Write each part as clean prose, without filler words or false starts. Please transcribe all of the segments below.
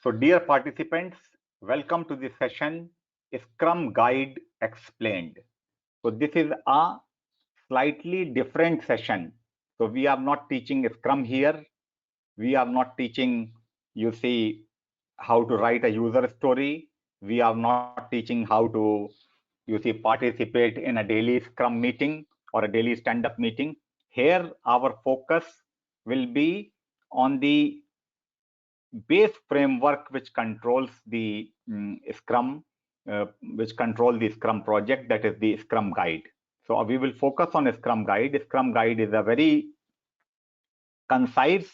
So dear participants, welcome to this session, Scrum Guide Explained. So this is a slightly different session. So we are not teaching Scrum here. We are not teaching, you see, how to write a user story. We are not teaching how to, you see, participate in a daily Scrum meeting or a daily stand-up meeting. Here, our focus will be on the base framework which controls the Scrum, which control the Scrum project, that is the Scrum Guide. So we will focus on a Scrum Guide. Scrum Guide is a very concise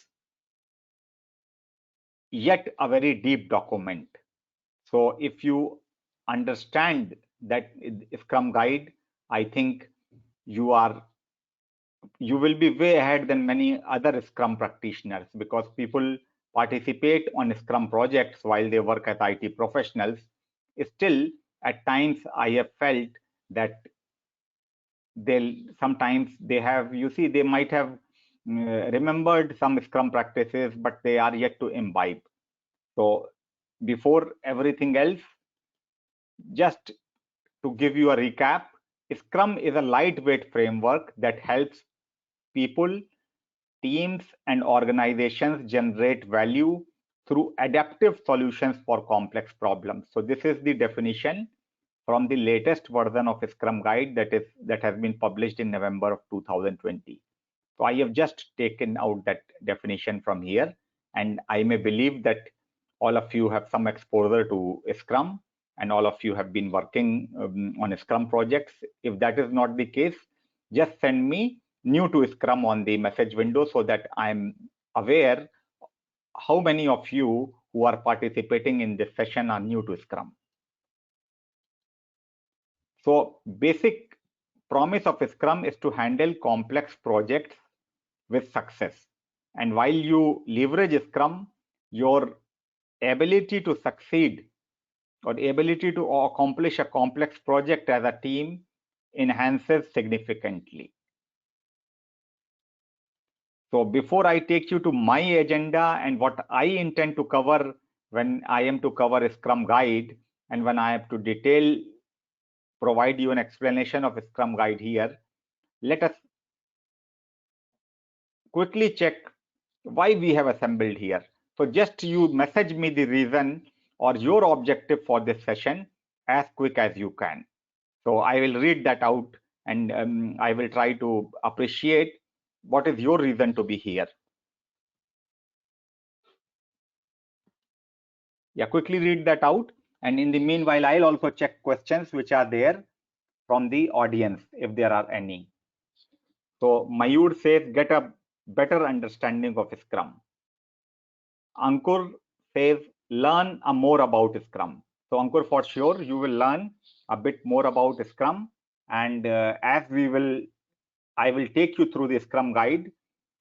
yet a very deep document. So if you understand that Scrum Guide, I think you will be way ahead than many other Scrum practitioners, because people participate on Scrum projects while they work as IT professionals. Still, at times I have felt that sometimes they have, you see, they might have remembered some Scrum practices, but they are yet to imbibe. So before everything else, just to give you a recap, Scrum is a lightweight framework that helps people, teams, and organizations generate value through adaptive solutions for complex problems. So this is the definition from the latest version of Scrum Guide that has been published in November of 2020. So I have just taken out that definition from here, and I may believe that all of you have some exposure to Scrum and all of you have been working on Scrum projects. If that is not the case, just send me new to Scrum on the message window so that I'm aware how many of you who are participating in this session are new to Scrum. So basic promise of Scrum is to handle complex projects with success. And while you leverage Scrum, your ability to succeed or ability to accomplish a complex project as a team enhances significantly. So before I take you to my agenda and what I intend to cover when I am to cover a Scrum Guide, and when I have to provide you an explanation of a Scrum Guide here, let us quickly check why we have assembled here. So just you message me the reason or your objective for this session as quick as you can. So I will read that out, and I will try to appreciate what is your reason to be here. Yeah, quickly read that out. And in the meanwhile, I'll also check questions which are there from the audience, if there are any. So Mayur says, get a better understanding of Scrum. Ankur says, learn more about Scrum. So Ankur, for sure, you will learn a bit more about Scrum. And as I will take you through the Scrum Guide,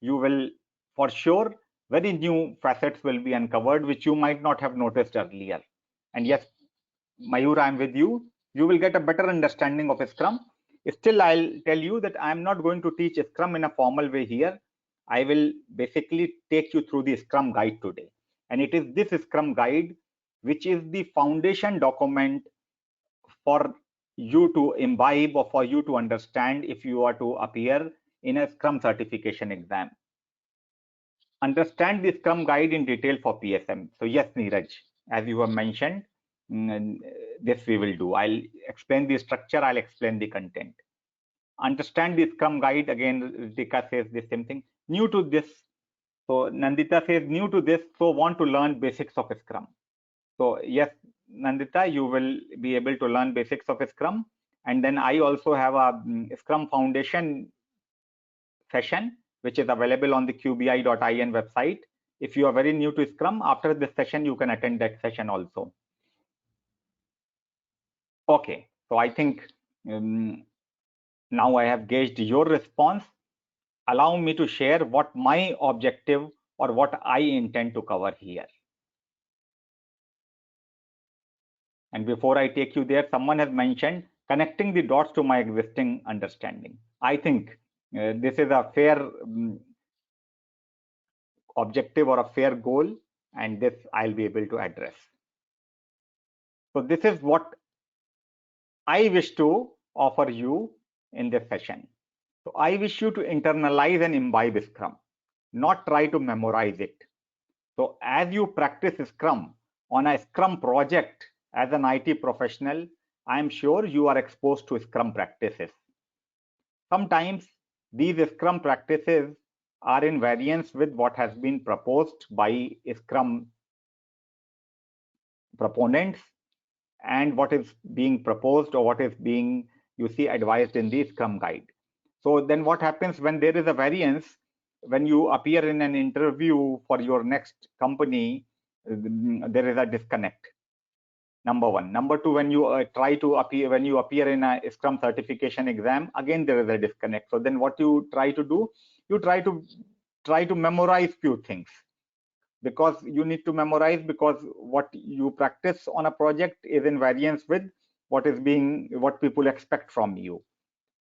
you will, for sure, very new facets will be uncovered, which you might not have noticed earlier. And yes, Mayur, I'm with you. You will get a better understanding of Scrum. Still, I'll tell you that I'm not going to teach Scrum in a formal way here. I will basically take you through the Scrum Guide today. And it is this Scrum Guide which is the foundation document for you to imbibe or for you to understand if you are to appear in a Scrum certification exam. Understand the Scrum Guide in detail for PSM. So yes, Neeraj, as you have mentioned, this we will do. I'll explain the structure, I'll explain the content. Understand the Scrum Guide, again, Ritika says the same thing. New to this, so Nandita says new to this, so want to learn basics of Scrum. So yes, Nandita, you will be able to learn basics of Scrum. And then I also have a Scrum Foundation session, which is available on the QBI.in website. If you are very new to Scrum, after this session, you can attend that session also. Okay, so I think now I have gauged your response. Allow me to share what my objective or what I intend to cover here. And before I take you there, someone has mentioned connecting the dots to my existing understanding. I think this is a fair objective or a fair goal. and this I'll be able to address. So this is what I wish to offer you in this session. So I wish you to internalize and imbibe Scrum, not try to memorize it. So as you practice Scrum on a Scrum project as an IT professional, I am sure you are exposed to Scrum practices. Sometimes these Scrum practices are in variance with what has been proposed by Scrum proponents and what is being proposed or what is being, advised in the Scrum guide. So then what happens when there is a variance, when you appear in an interview for your next company, there is a disconnect. Number one. Number two, when you appear in a Scrum certification exam, again there is a disconnect. So then what you try to do, you try to memorize few things, because you need to memorize, because what you practice on a project is in variance with what people expect from you.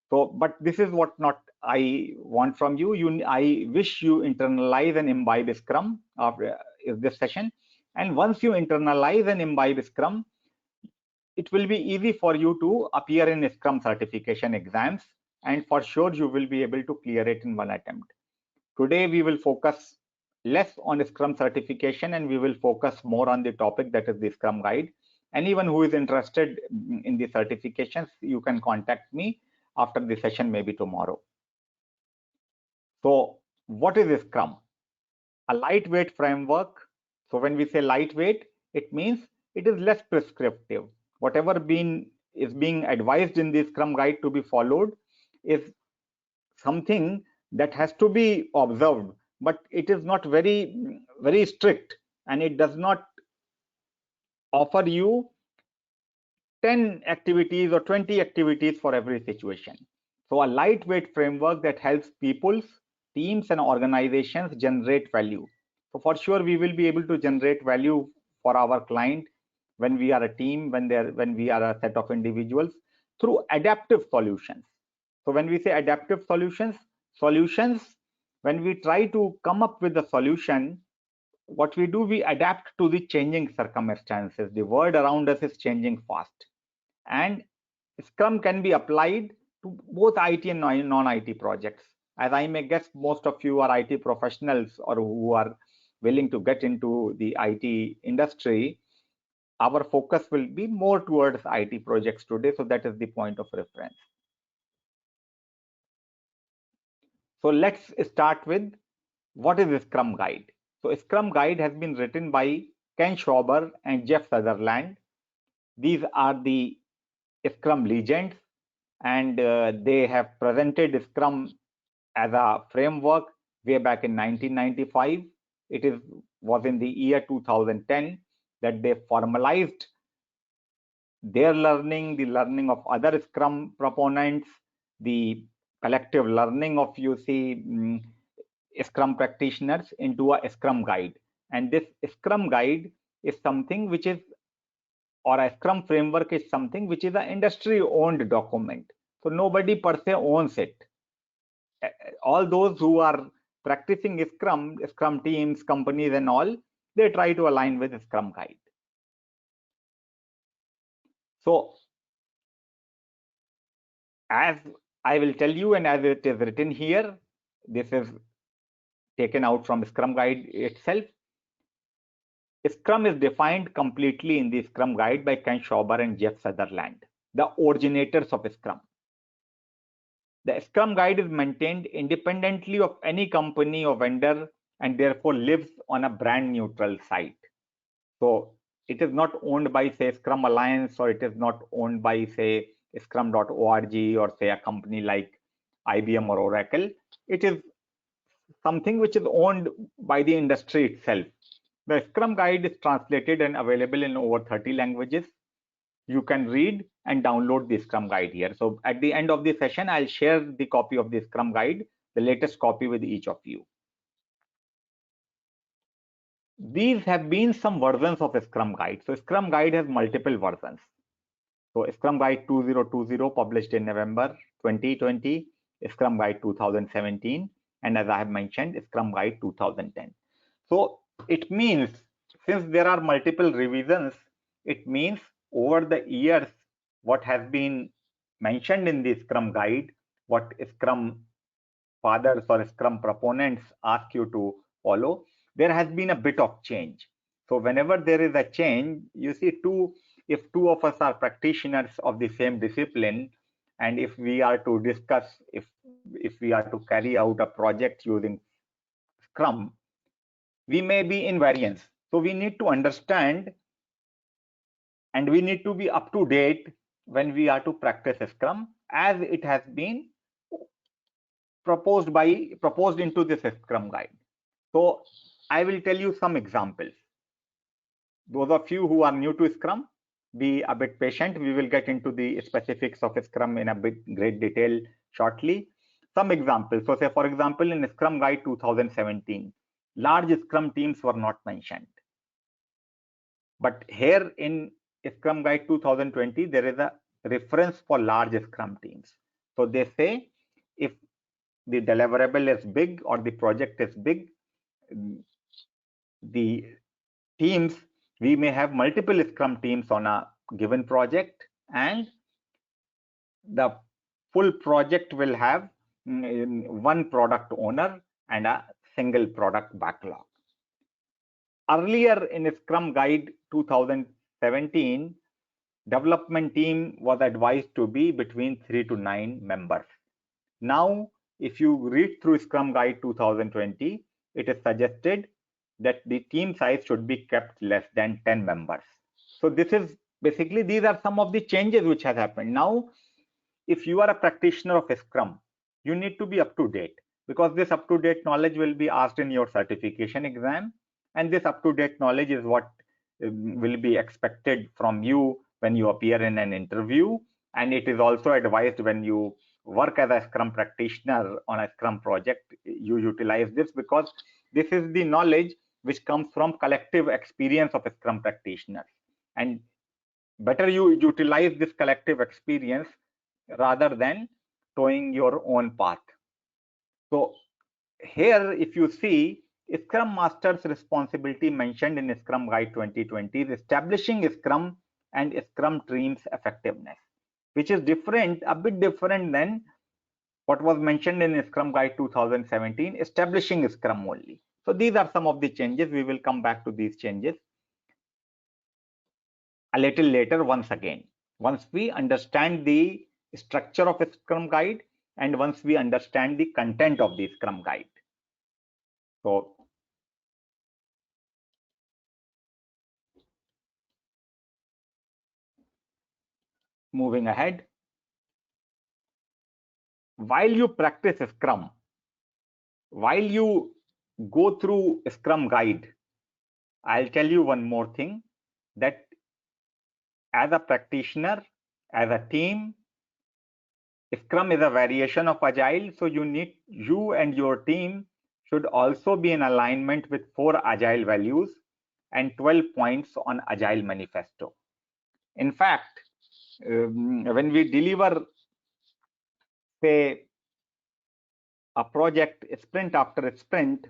So, but this is what not I want from you. I wish you internalize and imbibe Scrum after this session. And once you internalize and imbibe Scrum, it will be easy for you to appear in Scrum certification exams, and for sure you will be able to clear it in one attempt. Today we will focus less on Scrum certification and we will focus more on the topic, that is the Scrum guide. Anyone who is interested in the certifications, you can contact me after the session, maybe tomorrow. So what is Scrum? A lightweight framework. So when we say lightweight, it means it is less prescriptive. Whatever is being advised in the Scrum guide to be followed is something that has to be observed, but it is not very strict, and it does not offer you 10 activities or 20 activities for every situation. So a lightweight framework that helps people's teams and organizations generate value. So for sure we will be able to generate value for our client when we are a team, when we are a set of individuals, through adaptive solutions. So when we say adaptive solutions, when we try to come up with a solution, what we do, we adapt to the changing circumstances. The world around us is changing fast, and Scrum can be applied to both IT and non-IT projects. As I may guess, most of you are IT professionals or who are willing to get into the IT industry. Our focus will be more towards IT projects today, so that is the point of reference. So let's start with what is the Scrum Guide. So Scrum Guide has been written by Ken Schauber and Jeff Sutherland. These are the Scrum legends, and they have presented Scrum as a framework way back in 1995. It was in the year 2010 that they formalized their learning, the learning of other Scrum proponents, the collective learning of Scrum practitioners into a Scrum guide. And this Scrum guide is something which is, or a Scrum framework is something which is an industry owned document. So nobody per se owns it. All those who are practicing Scrum teams, companies and all, they try to align with the Scrum guide. So as I will tell you, and as it is written here, this is taken out from Scrum guide itself. Scrum is defined completely in the Scrum guide by Ken Schauber and Jeff Sutherland, the originators of Scrum. The Scrum guide is maintained independently of any company or vendor and therefore lives on a brand neutral site. So it is not owned by, say, Scrum Alliance, or it is not owned by, say, scrum.org, or say a company like IBM or Oracle. It is something which is owned by the industry itself. The Scrum guide is translated and available in over 30 languages. You can read and download the Scrum guide here. So at the end of the session, I'll share the copy of the Scrum guide, the latest copy, with each of you. These have been some versions of a Scrum guide. So Scrum guide has multiple versions. So Scrum guide 2020 published in November 2020, Scrum guide 2017, and as I have mentioned, Scrum guide 2010. So it means since there are multiple revisions, it means over the years, what has been mentioned in the Scrum guide, what Scrum fathers or Scrum proponents ask you to follow, there has been a bit of change. So whenever there is a change, you see if two of us are practitioners of the same discipline, and if we are to discuss, if we are to carry out a project using Scrum, we may be in variance. So we need to understand and we need to be up to date when we are to practice Scrum as it has been proposed into this Scrum guide. So I will tell you some examples. Those of you who are new to Scrum, be a bit patient. We will get into the specifics of Scrum in a bit great detail shortly. Some examples. So say, for example, in Scrum Guide 2017, large Scrum teams were not mentioned. But here in Scrum Guide 2020, there is a reference for large Scrum teams. So they say if the deliverable is big or the project is big, the teams, we may have multiple Scrum teams on a given project, and the full project will have one product owner and a single product backlog. Earlier in Scrum Guide 2017, development team was advised to be between 3 to 9 members. Now, if you read through Scrum Guide 2020, it is suggested that the team size should be kept less than 10 members. So this is basically, these are some of the changes which has happened. Now, if you are a practitioner of Scrum, you need to be up to date, because this up to date knowledge will be asked in your certification exam, and this up to date knowledge is what will be expected from you when you appear in an interview, and it is also advised when you work as a Scrum practitioner on a Scrum project, you utilize this, because this is the knowledge which comes from collective experience of Scrum practitioners, and better you utilize this collective experience rather than towing your own path. So here, if you see, Scrum Master's responsibility mentioned in Scrum Guide 2020 is establishing Scrum and Scrum team's effectiveness, which is different, a bit different than what was mentioned in Scrum Guide 2017, establishing Scrum only. So these are some of the changes. We will come back to these changes a little later once again. Once we understand the structure of a Scrum Guide and once we understand the content of the Scrum Guide. So moving ahead, while you practice Scrum, while you go through Scrum Guide, I'll tell you one more thing, that as a practitioner, as a team, Scrum is a variation of Agile, so you and your team should also be in alignment with 4 Agile values and 12 points on Agile Manifesto. In fact, when we deliver, say, a project sprint after sprint,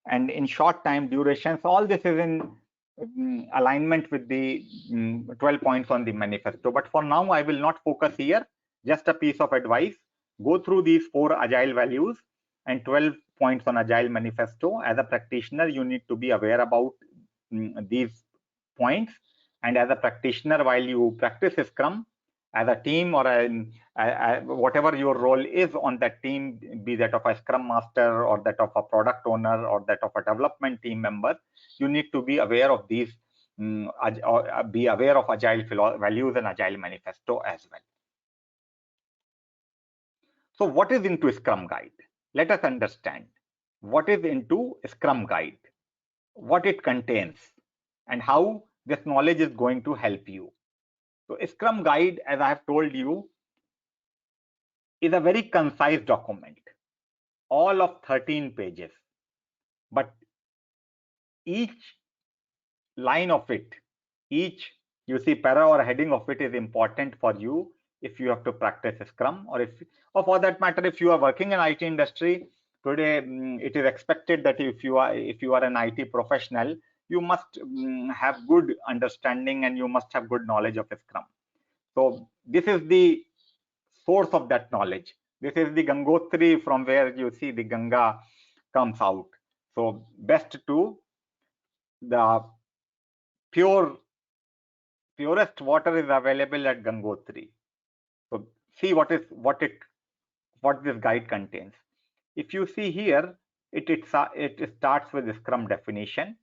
and in short time durations, all this is in alignment with the 12 points on the manifesto. But for now, I will not focus here. Just a piece of advice: go through these 4 Agile values and 12 points on Agile Manifesto. As a practitioner, you need to be aware about these points. And as a practitioner, while you practice Scrum, as a team or whatever your role is on that team, be that of a Scrum Master or that of a product owner or that of a development team member, you need to be aware of these, be aware of Agile values and Agile Manifesto as well. So what is into Scrum Guide? Let us understand what is into Scrum Guide, what it contains, and how this knowledge is going to help you. So Scrum Guide, as I have told you, is a very concise document, all of 13 pages. But each line of it, each, you see, para or heading of it is important for you if you have to practice Scrum, or for that matter, if you are working in IT industry today, it is expected that if you are an IT professional, you must have good understanding and you must have good knowledge of Scrum. So this is the source of that knowledge. This is the Gangotri from where you see the Ganga comes out. So best to the purest water is available at Gangotri. So see what this guide contains. If you see here, it starts with the Scrum definition,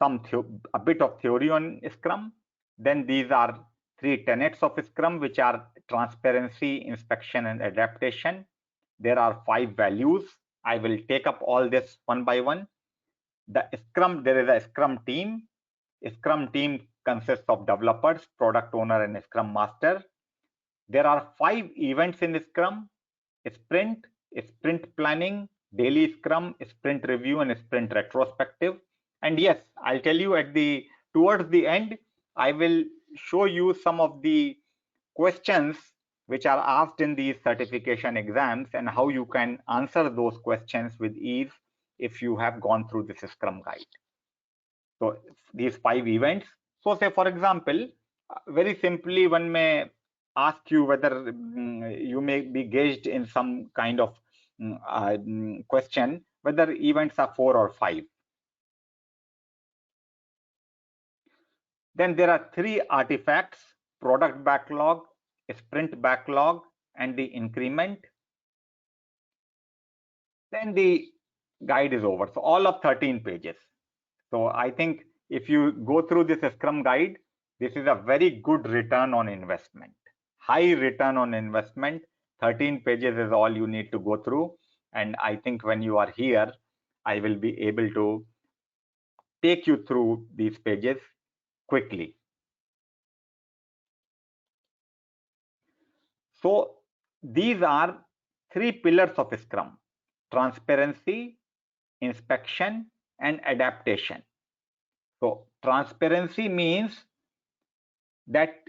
a bit of theory on Scrum. Then these are 3 tenets of Scrum, which are transparency, inspection, and adaptation. There are 5 values. I will take up all this one by one. There is a Scrum team. A Scrum team consists of developers, product owner, and a Scrum Master. There are 5 events in Scrum: sprint, sprint planning, daily Scrum, sprint review, and sprint retrospective. And yes, I'll tell you towards the end, I will show you some of the questions which are asked in these certification exams and how you can answer those questions with ease if you have gone through this Scrum guide. So these 5 events. So say for example, very simply one may ask you whether you may be gauged in some kind of question whether events are 4 or 5. Then there are 3 artifacts: product backlog, sprint backlog, and the increment. Then the guide is over. So all of 13 pages. So I think if you go through this Scrum guide, this is a very good return on investment. High return on investment. 13 pages is all you need to go through. And I think when you are here, I will be able to take you through these pages quickly. So these are 3 pillars of Scrum: transparency, inspection, and adaptation. So transparency means that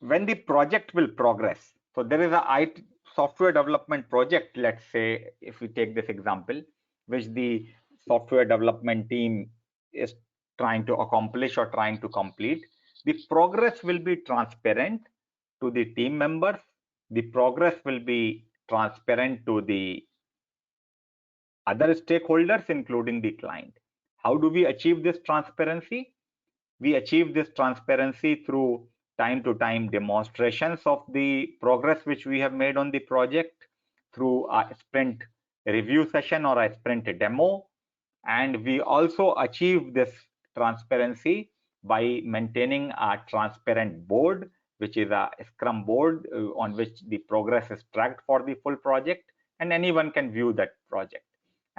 when the project will progress, so there is a software development project, let's say, if we take this example, which the software development team is trying to accomplish or trying to complete, the progress will be transparent to the team members. The progress will be transparent to the other stakeholders, including the client. How do we achieve this transparency? We achieve this transparency through time to time demonstrations of the progress which we have made on the project, through a sprint review session or a sprint demo. And we also achieve this transparency by maintaining a transparent board, which is a Scrum board on which the progress is tracked for the full project, and anyone can view that project.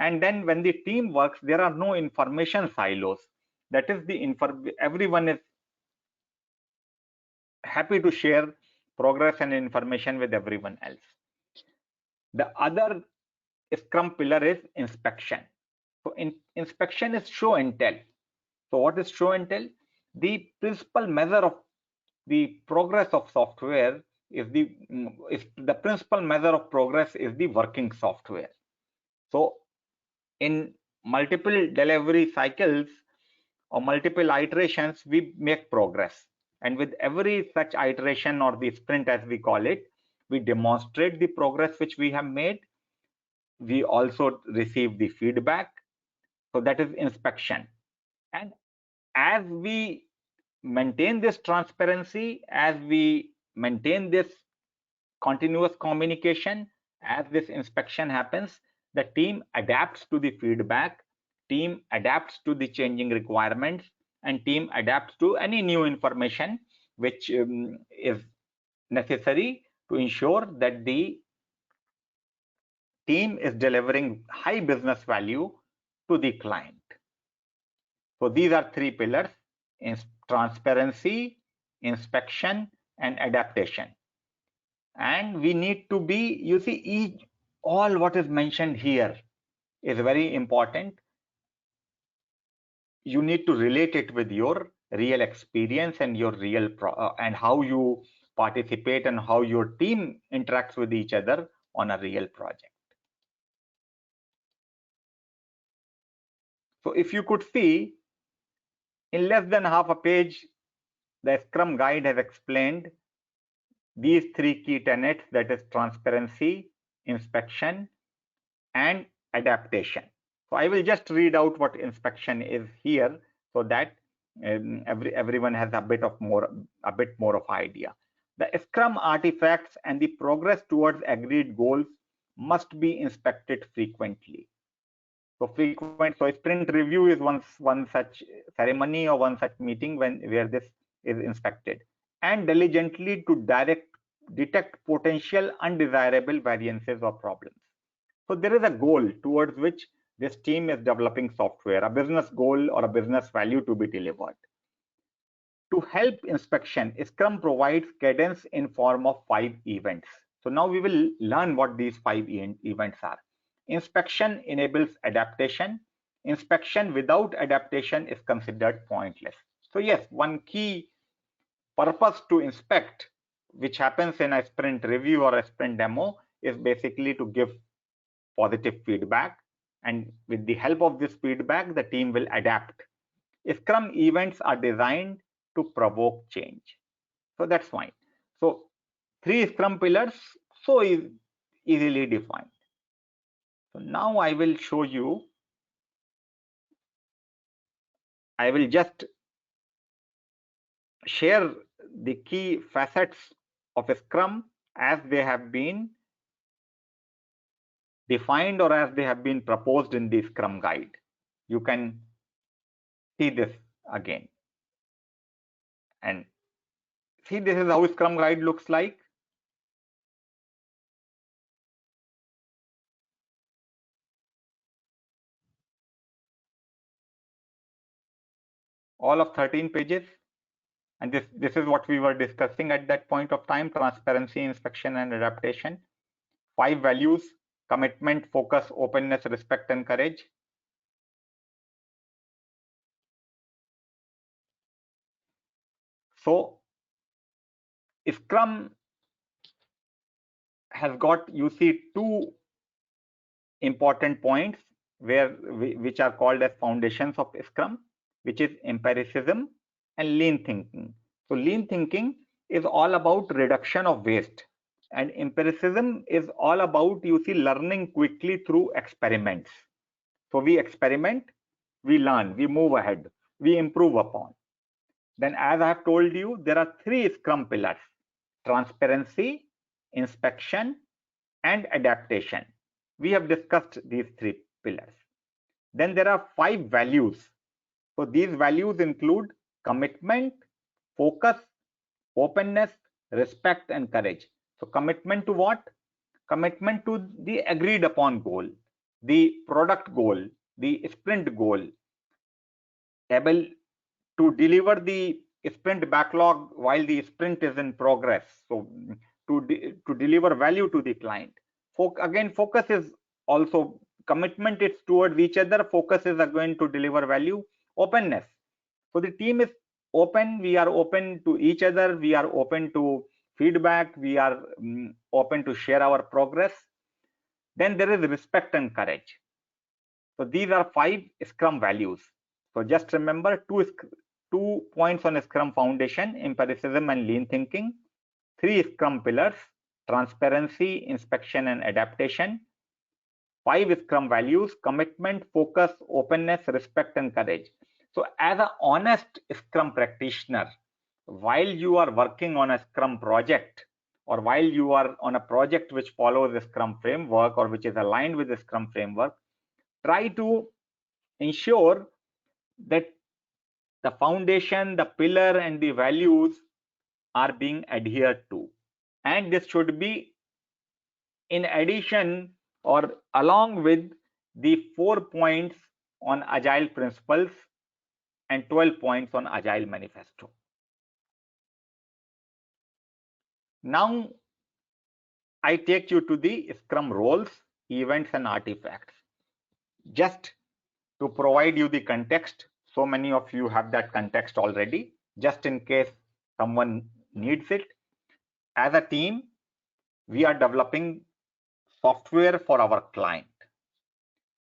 And then when the team works, there are no information silos. That is everyone is happy to share progress and information with everyone else. The other Scrum pillar is inspection. So inspection is show and tell. So what is show and tell? The principal measure of the progress of software is the principal measure of progress is the working software. So in multiple delivery cycles or multiple iterations, we make progress. And with every such iteration, or the sprint as we call it, we demonstrate the progress which we have made. We also receive the feedback. So that is inspection. And as we maintain this transparency, as we maintain this continuous communication, as this inspection happens, the team adapts to the feedback, team adapts to the changing requirements, and team adapts to any new information which is necessary to ensure that the team is delivering high business value to the client. So these are 3 pillars: transparency, inspection, and adaptation. And we need to be, you see, all what is mentioned here is very important. You need to relate it with your real experience and your real and how you participate and how your team interacts with each other on a real project. So if you could see, in less than half a page, the Scrum Guide has explained these three key tenets, that is transparency, inspection, and adaptation. So I will just read out what inspection is here, so that everyone has a bit more of idea. The Scrum artifacts and the progress towards agreed goals must be inspected frequently. So sprint review is one such ceremony or one such meeting where this is inspected, and diligently to detect potential undesirable variances or problems. So there is a goal towards which this team is developing software, a business goal or a business value to be delivered. To help inspection, Scrum provides cadence in form of 5 events. So now we will learn what these 5 events are. Inspection enables adaptation. Inspection without adaptation is considered pointless. So yes, one key purpose to inspect, which happens in a sprint review or a sprint demo, is basically to give positive feedback, and with the help of this feedback, the team will adapt. Scrum events are designed to provoke change. So that's fine. So 3 Scrum pillars, so easily defined. So now I will show you, I will just share the key facets of Scrum as they have been defined or as they have been proposed in the Scrum Guide. You can see this again. And see, this is how Scrum Guide looks like. All of 13 pages. And this is what we were discussing at that point of time: transparency, inspection, and adaptation. 5 values: commitment, focus, openness, respect, and courage. So Scrum has got, you see, 2 important points which are called as foundations of Scrum, which is empiricism and lean thinking. So lean thinking is all about reduction of waste, and empiricism is all about, you see, learning quickly through experiments. So we experiment, we learn, we move ahead, we improve upon. Then, as I have told you, there are 3 Scrum pillars: transparency, inspection, and adaptation. We have discussed these 3 pillars. Then there are 5 values. So these values include commitment, focus, openness, respect, and courage. So commitment to what? Commitment to the agreed upon goal, the product goal, the sprint goal, able to deliver the sprint backlog while the sprint is in progress. So to deliver value to the client. Again, focus is also commitment. It's towards each other. Focus is going to deliver value. Openness. So the team is open. We are open to each other. We are open to feedback. We are open to share our progress. Then there is respect and courage. So these are 5 Scrum values. So just remember 2 points on Scrum foundation: empiricism and lean thinking. 3 Scrum pillars: transparency, inspection, and adaptation. 5 Scrum values: commitment, focus, openness, respect, and courage. So as an honest Scrum practitioner, while you are working on a Scrum project, or while you are on a project which follows the Scrum framework or which is aligned with the Scrum framework, try to ensure that the foundation, the pillar, and the values are being adhered to. And this should be in addition or along with the 4 points on Agile principles and 12 points on Agile Manifesto. Now, I take you to the Scrum roles, events, and artifacts. Just to provide you the context, so many of you have that context already, just in case someone needs it. As a team, we are developing software for our client.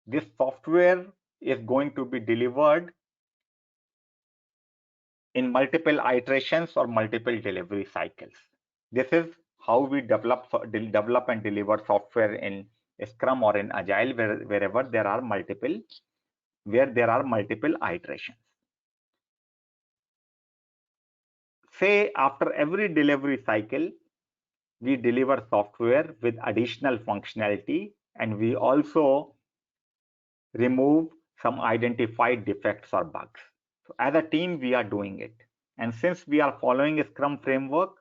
This software is going to be delivered in multiple iterations or multiple delivery cycles. This is how we develop and deliver software in Scrum or in Agile, wherever there are multiple iterations. Say after every delivery cycle, we deliver software with additional functionality, and we also remove some identified defects or bugs. So as a team, we are doing it. And since we are following a Scrum framework,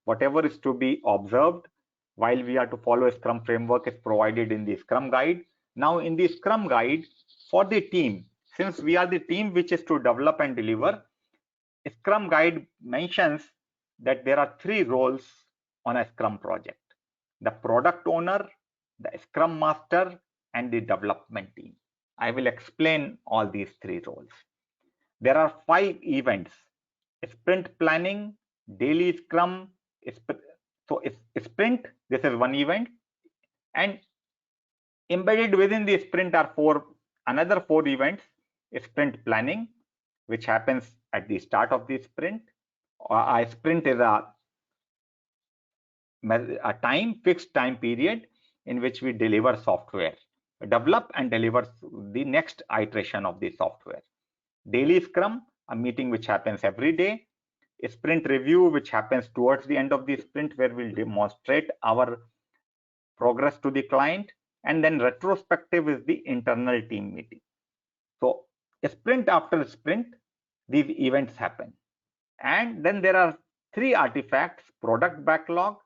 whatever is to be observed while we are to follow a Scrum framework is provided in the Scrum guide. Now in the Scrum guide for the team, since we are the team which is to develop and deliver, Scrum guide mentions that there are 3 roles on a Scrum project: the product owner, the Scrum Master, and the development team. I will explain all these 3 roles. There are 5 events: sprint planning, daily Scrum. So sprint, this is one event, and embedded within the sprint are another 4 events: sprint planning, which happens at the start of the sprint. A sprint is a fixed time period in which we deliver software, develop and deliver the next iteration of the software. Daily Scrum, a meeting which happens every day. Sprint review, which happens towards the end of the sprint, where we'll demonstrate our progress to the client. And then retrospective is the internal team meeting. So sprint after sprint, these events happen. And then there are 3 artifacts: product backlog,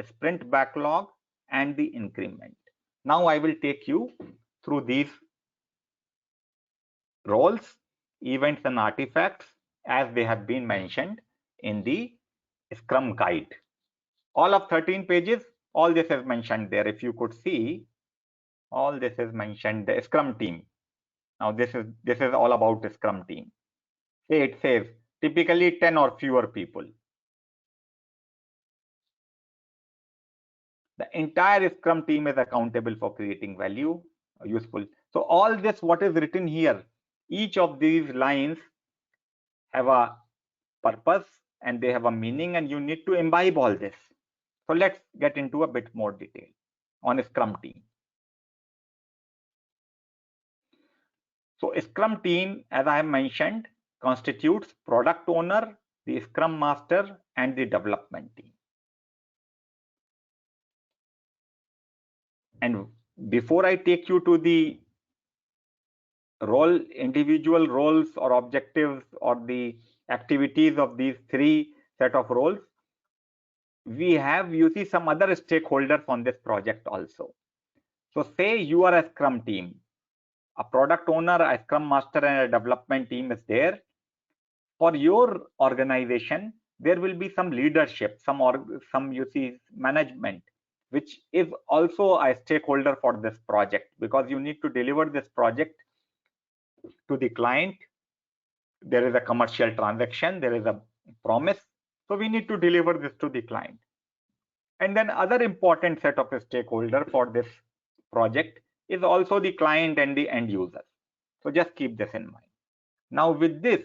sprint backlog, and the increment. Now I will take you through these roles, events, and artifacts as they have been mentioned in the Scrum guide. All of 13 pages, all this is mentioned there. If you could see, all this is mentioned, the Scrum team. Now this is all about the Scrum team. It says typically 10 or fewer people. The entire Scrum team is accountable for creating value, useful. So all this, what is written here, each of these lines have a purpose and they have a meaning, and you need to imbibe all this. So let's get into a bit more detail on a Scrum team. So a Scrum team, as I have mentioned, constitutes product owner, the Scrum Master, and the development team. And before I take you to the individual roles or objectives or the activities of these 3 set of roles, you see some other stakeholders on this project also. So say you are a Scrum team, a product owner, a Scrum Master, and a development team is there. For your organization, there will be some leadership, some management, which is also a stakeholder for this project, because you need to deliver this project to the client. There is a commercial transaction, there is a promise, so we need to deliver this to the client. And then other important set of stakeholder for this project is also the client and the end user. So just keep this in mind. Now with this,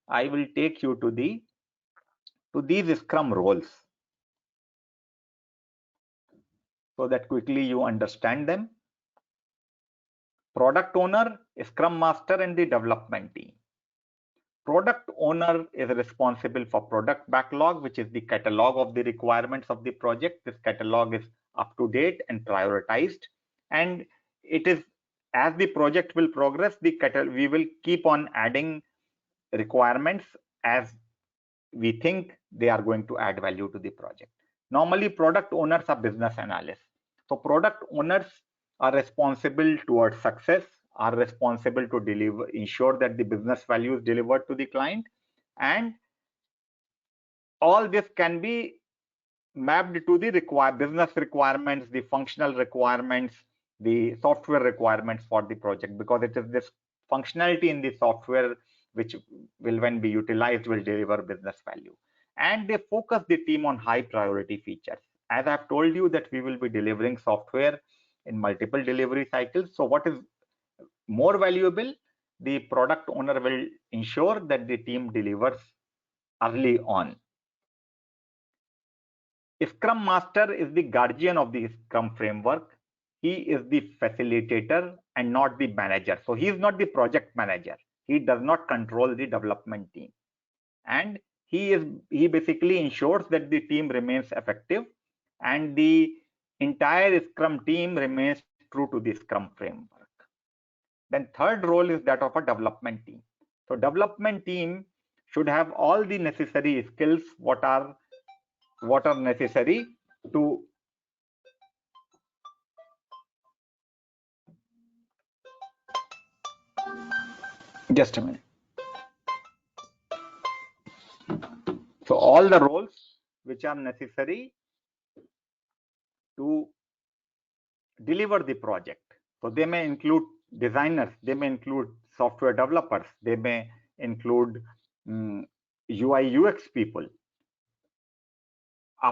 I will take you to these Scrum roles, so that quickly you understand them. Product owner, Scrum Master, and the development team. Product owner is responsible for product backlog, which is the catalog of the requirements of the project. This catalog is up to date and prioritized, and it is, as the project will progress, we will keep on adding requirements as we think they are going to add value to the project. Normally, product owners are business analysts. So product owners are responsible towards success, are responsible to ensure that the business value is delivered to the client, and all this can be mapped to the business requirements, the functional requirements, the software requirements for the project, because it is this functionality in the software which will, when be utilized, will deliver business value. And they focus the team on high priority features. As I've told you that we will be delivering software in multiple delivery cycles. So what is more valuable? the product owner will ensure that the team delivers early on. Scrum Master is the guardian of the Scrum framework. He is the facilitator and not the manager. So he is not the project manager. He does not control the development team. And he basically ensures that the team remains effective and the entire Scrum team remains true to the Scrum framework. Then third role is that of a development team. So development team should have all the necessary skills what are necessary to just a minute. So all the roles which are necessary to deliver the project. So they may include designers, they may include software developers, they may include UI UX people.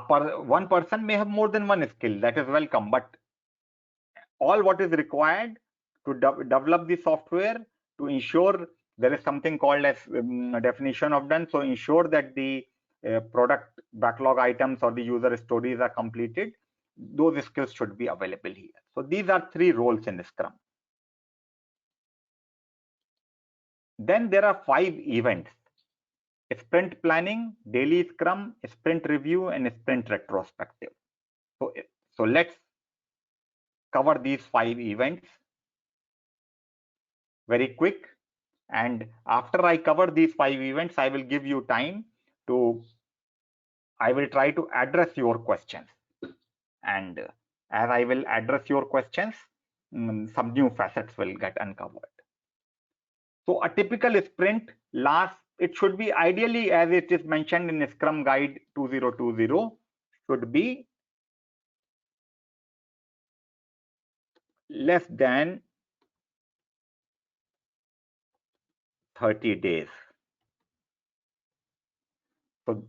One person may have more than one skill, that is welcome, but all what is required to develop the software, to ensure there is something called as definition of done, so ensure that the product backlog items or the user stories are completed, those skills should be available here. So these are three roles in Scrum. Then there are 5 events: sprint planning, daily Scrum, sprint review, and sprint retrospective. So let's cover these 5 events very quick. And after I cover these 5 events, I will give you time to, I will try to address your questions. And as I will address your questions, some new facets will get uncovered. So a typical sprint lasts, it should be ideally as it is mentioned in Scrum Guide 2020, should be less than 30 days. So,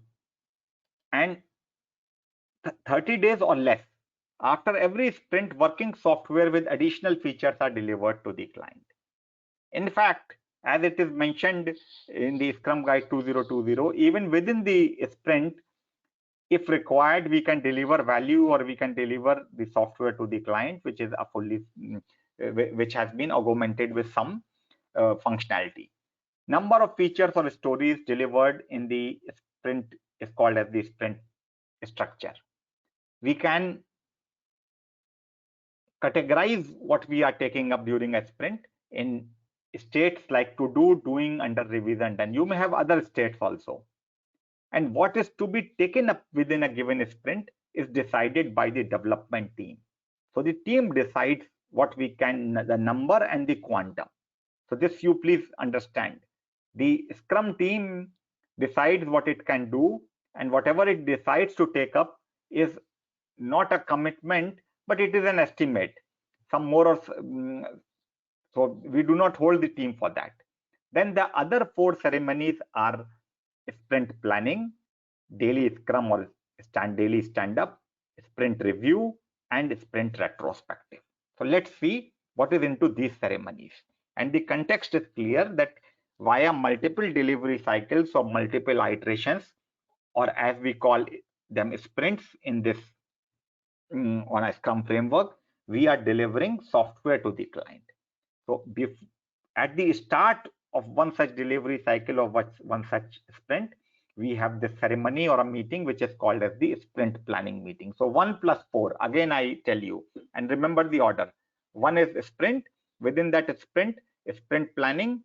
and 30 days or less. After every sprint, working software with additional features are delivered to the client. In fact, as it is mentioned in the Scrum Guide 2020, even within the sprint, if required, we can deliver value or we can deliver the software to the client, which is a fully, which has been augmented with some functionality. Number of features or stories delivered in the sprint is called as the sprint structure. We can categorize what we are taking up during a sprint in states like to do, doing, under, revision, and you may have other states also. And what is to be taken up within a given sprint is decided by the development team. So the team decides what we can, the number and the quantum. So this you please understand. The Scrum team decides what it can do, and whatever it decides to take up is not a commitment, but it is an estimate. Some more or so we do not hold the team for that. Then the other 4 ceremonies are sprint planning, daily Scrum or daily stand-up, sprint review, and sprint retrospective. So let's see what is into these ceremonies. And the context is clear that via multiple delivery cycles or multiple iterations, or as we call them sprints in this on a Scrum framework, we are delivering software to the client. So at the start of one such delivery cycle of one such sprint, we have the ceremony or a meeting which is called as the sprint planning meeting. So 1 plus 4, again I tell you, and remember the order. 1 is sprint, within that sprint planning,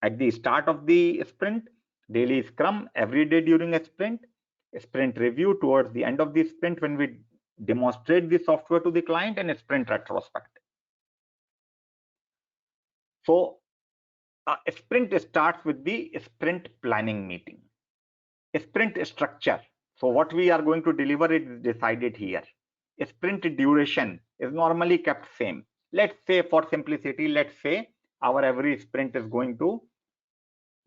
at the start of the sprint, daily Scrum every day during a sprint review towards the end of the sprint when we demonstrate the software to the client, and a sprint retrospective. So a sprint starts with the sprint planning meeting. A sprint structure. So what we are going to deliver is decided here. A sprint duration is normally kept same. Let's say for simplicity, let's say our every sprint is going to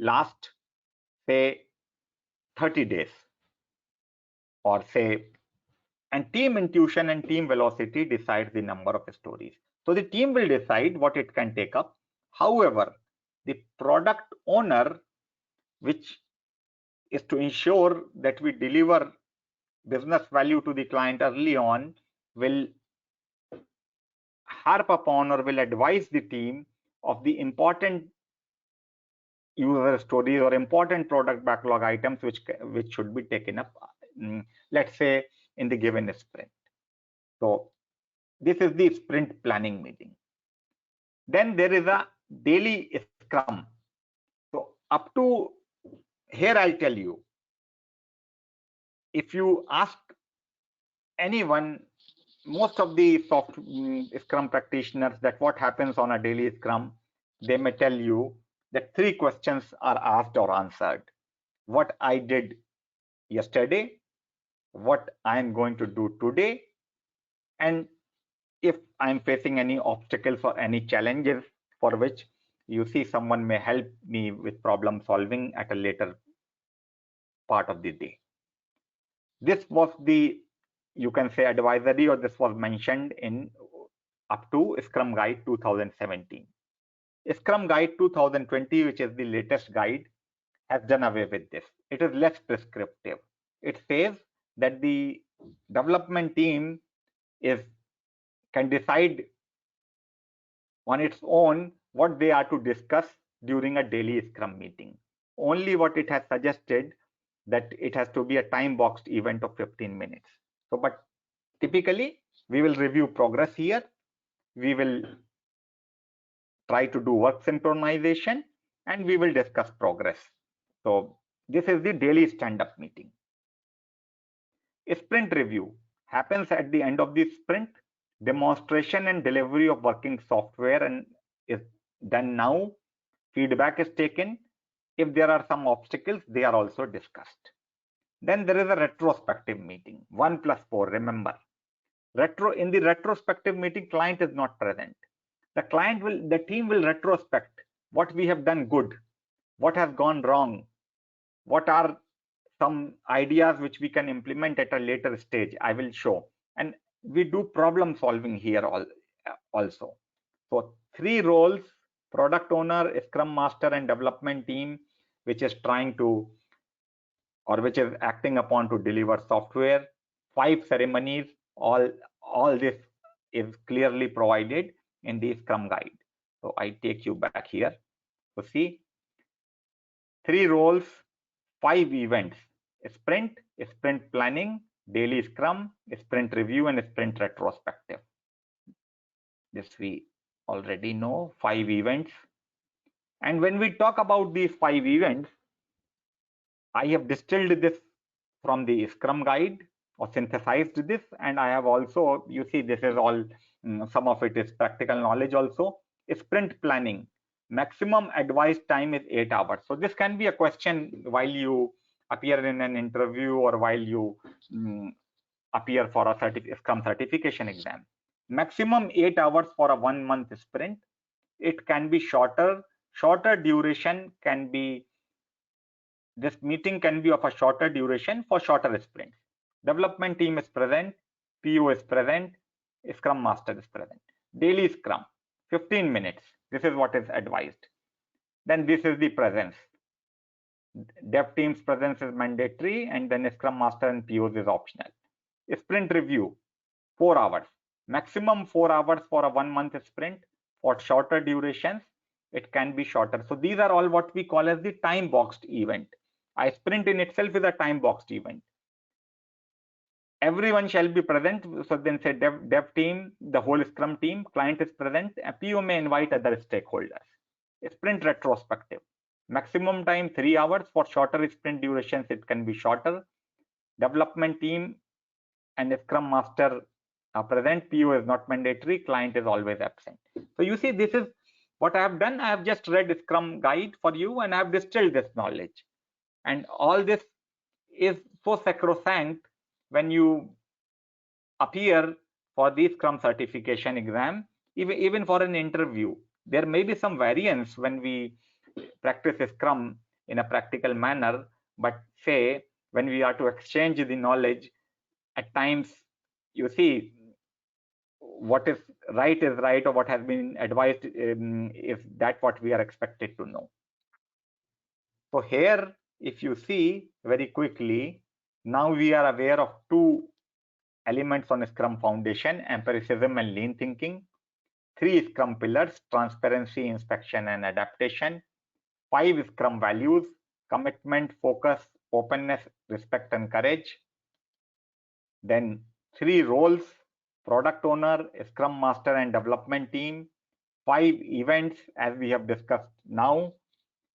last, say, 30 days, or say, and team intuition and team velocity decides the number of stories. So the team will decide what it can take up, However, the product owner, which is to ensure that we deliver business value to the client early on, will harp upon or will advise the team of the important user stories or important product backlog items which should be taken up, let's say, in the given sprint. So this is the sprint planning meeting. Then there is a daily scrum. So up to here, I'll tell you, if you ask anyone, most of the Scrum practitioners, that what happens on a daily Scrum, they may tell you that 3 questions are asked or answered. What I did yesterday, what I am going to do today, and if I'm facing any obstacles or any challenges for which you see someone may help me with problem solving at a later part of the day. This was the, you can say, advisory, or this was mentioned in up to Scrum Guide 2017. Scrum Guide 2020, which is the latest guide, has done away with this. It is less prescriptive. It says that the development team can decide on its own what they are to discuss during a daily Scrum meeting. Only what it has suggested, that it has to be a time boxed event of 15 minutes. So, but typically we will review progress here. We will try to do work synchronization, and we will discuss progress. So this is the daily stand-up meeting. Sprint review happens at the end of the sprint. Demonstration and delivery of working software and is done now. Feedback is taken. If there are some obstacles, they are also discussed. Then there is a retrospective meeting, 1+4. Remember, in the retrospective meeting, client is not present. The team will retrospect what we have done good, what has gone wrong, what are some ideas which we can implement at a later stage. I will show, and we do problem solving here also. So 3 roles: product owner, Scrum Master, and development team, which is trying to, or which is acting upon to deliver software. 5 ceremonies. All this is clearly provided in the Scrum guide. So I take you back here. So see, 3 roles, 5 events: sprint, sprint planning, daily Scrum, sprint review, and sprint retrospective. This we already know, 5 events. And when we talk about these 5 events, I have distilled this from the Scrum guide or synthesized this, and I have also, you see, this is all, some of it is practical knowledge also. Sprint planning, maximum advised time is 8 hours. So this can be a question while you appear in an interview or while you appear for a Scrum certification exam. Maximum 8 hours for a 1-month sprint. It can be shorter. Shorter duration can be, this meeting can be of a shorter duration for shorter sprints. Development team is present, PO is present, Scrum Master is present. Daily Scrum, 15 minutes. This is what is advised. Then this is the presence. Dev team's presence is mandatory, and then Scrum Master and POs is optional. Sprint review, 4 hours. Maximum 4 hours for a 1-month sprint. For shorter durations, it can be shorter. So these are all what we call as the time boxed event. A sprint in itself is a time boxed event. Everyone shall be present. So then say dev team, the whole Scrum team, client is present, and PO may invite other stakeholders. Sprint retrospective, maximum time 3 hours. For shorter sprint durations, it can be shorter. Development team and Scrum Master are present. PO is not mandatory. Client is always absent. So you see, this is what I have done. I have just read Scrum guide for you, and I have distilled this knowledge. And all this is so sacrosanct when you appear for the Scrum certification exam, even for an interview. There may be some variance when we practice Scrum in a practical manner, but say when we are to exchange the knowledge, at times, you see, what is right, or what has been advised is that what we are expected to know. So here, if you see very quickly, now we are aware of two elements on Scrum Foundation: empiricism and lean thinking. 3 Scrum Pillars: transparency, inspection, and adaptation. 5 Scrum Values: commitment, focus, openness, respect, and courage. Then 3 roles: product owner, Scrum Master, and development team. 5 events, as we have discussed now.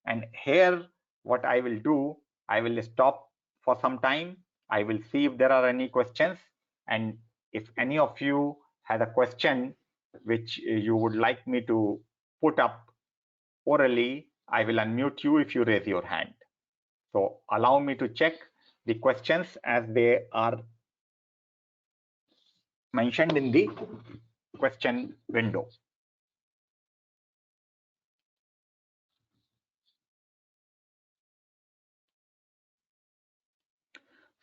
And here, what I will do, I will stop for some time. I will see if there are any questions. And if any of you had a question which you would like me to put up orally, I will unmute you if you raise your hand. So allow me to check the questions as they are mentioned in the question window.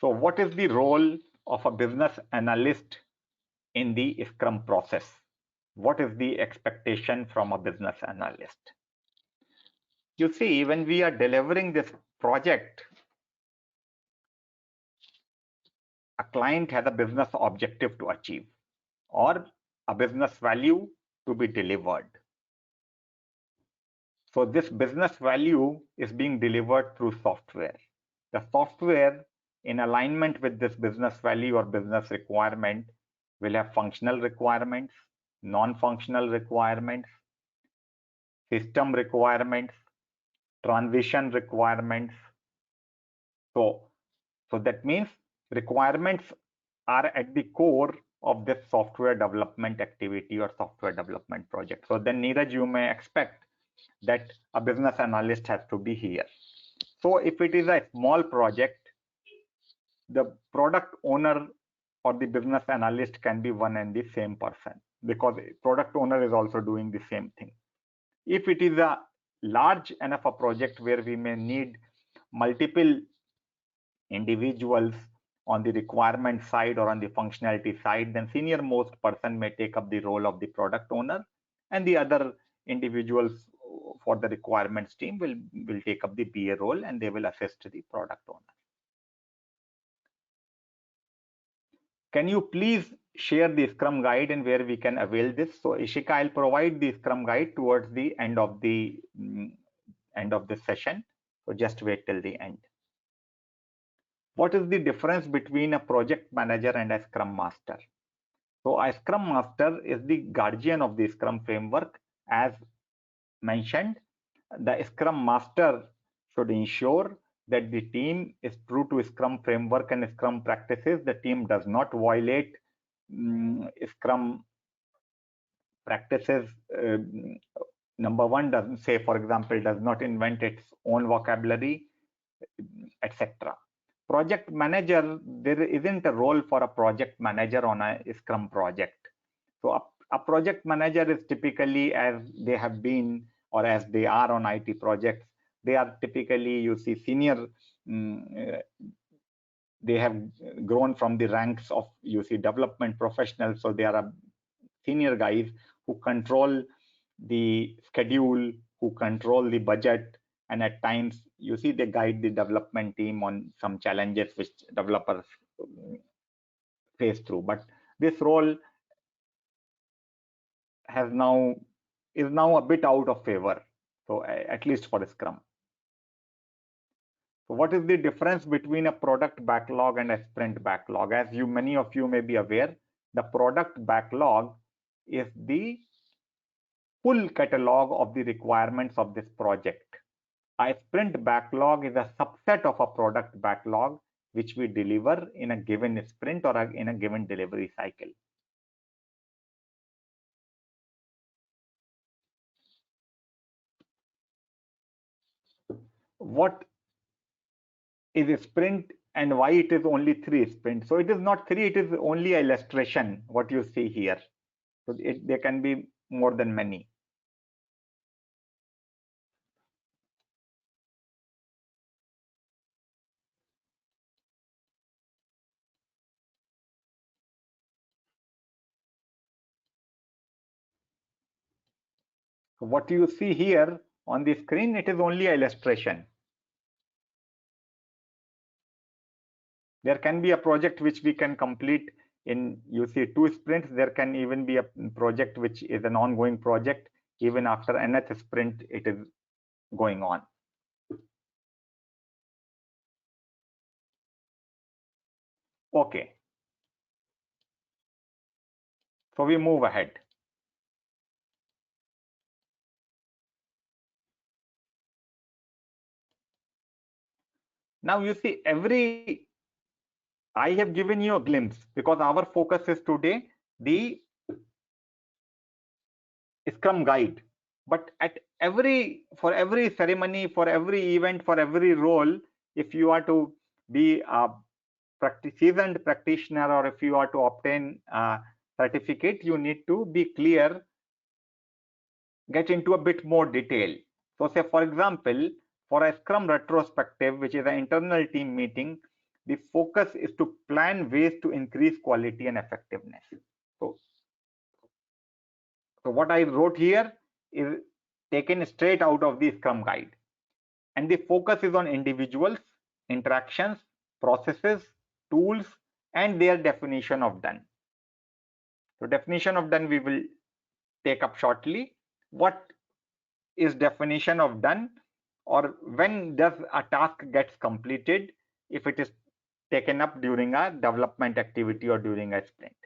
So what is the role of a business analyst in the Scrum process? What is the expectation from a business analyst? You see, when we are delivering this project, a client has a business objective to achieve or a business value to be delivered. So this business value is being delivered through software. The software, in alignment with this business value or business requirement, will have functional requirements, non-functional requirements, system requirements, transition requirements. So that means requirements are at the core of this software development activity or software development project. So then, Neeraj, you may expect that a business analyst has to be here. So if it is a small project, the product owner or the business analyst can be one and the same person, because product owner is also doing the same thing. If it is a large enough a project where we may need multiple individuals on the requirement side or on the functionality side, then senior most person may take up the role of the product owner, and the other individuals for the requirements team will take up the BA role, and they will assist the product owner. Can you please share the Scrum guide and where we can avail this? So Ishika, I'll provide the Scrum guide towards the end of the session. So just wait till the end. What is the difference between a project manager and a Scrum Master? So a Scrum Master is the guardian of the Scrum framework. As mentioned, the Scrum Master should ensure that the team is true to Scrum framework and Scrum practices. The team does not violate Scrum practices. Number one, doesn't say, for example, does not invent its own vocabulary, etc. Project manager, there isn't a role for a project manager on a Scrum project. So a project manager is typically, as they have been or as they are on IT projects, they are typically, you see, senior. They have grown from the ranks of, you see, development professionals. So they are senior guys who control the schedule, who control the budget, and at times, you see, they guide the development team on some challenges which developers face through. But this role is now a bit out of favor. So at least for Scrum. So what is the difference between a product backlog and a sprint backlog? As many of you may be aware, the product backlog is the full catalog of the requirements of this project. A sprint backlog is a subset of a product backlog which we deliver in a given sprint or in a given delivery cycle. What is a sprint and why it is only 3 sprints? So it is not 3, it is only an illustration, what you see here. So there can be more than many. So what you see here on the screen, it is only an illustration. There can be a project which we can complete in, you see, 2 sprints. There can even be a project which is an ongoing project. Even after nth sprint, it is going on. Okay. So we move ahead. Now you see, I have given you a glimpse because our focus is today the Scrum guide. But for every ceremony, for every event, for every role, if you are to be a seasoned practitioner, or if you are to obtain a certificate, you need to be clear, get into a bit more detail. So say, for example, for a Scrum retrospective, which is an internal team meeting, the focus is to plan ways to increase quality and effectiveness. So what I wrote here is taken straight out of the Scrum guide. And the focus is on individuals, interactions, processes, tools, and their definition of done. So definition of done we will take up shortly. What is definition of done, or when does a task gets completed if it is taken up during a development activity or during a sprint.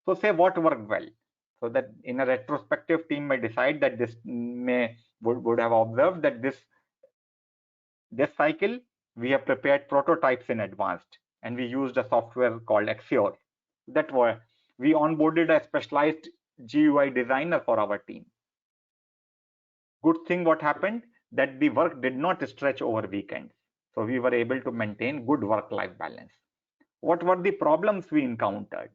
So say what worked well. So that in a retrospective, team may decide that this would have observed that this cycle we have prepared prototypes in advance, and we used a software called Axior. That were we onboarded a specialized GUI designer for our team. Good thing what happened, that the work did not stretch over weekends. So we were able to maintain good work-life balance. What were the problems we encountered?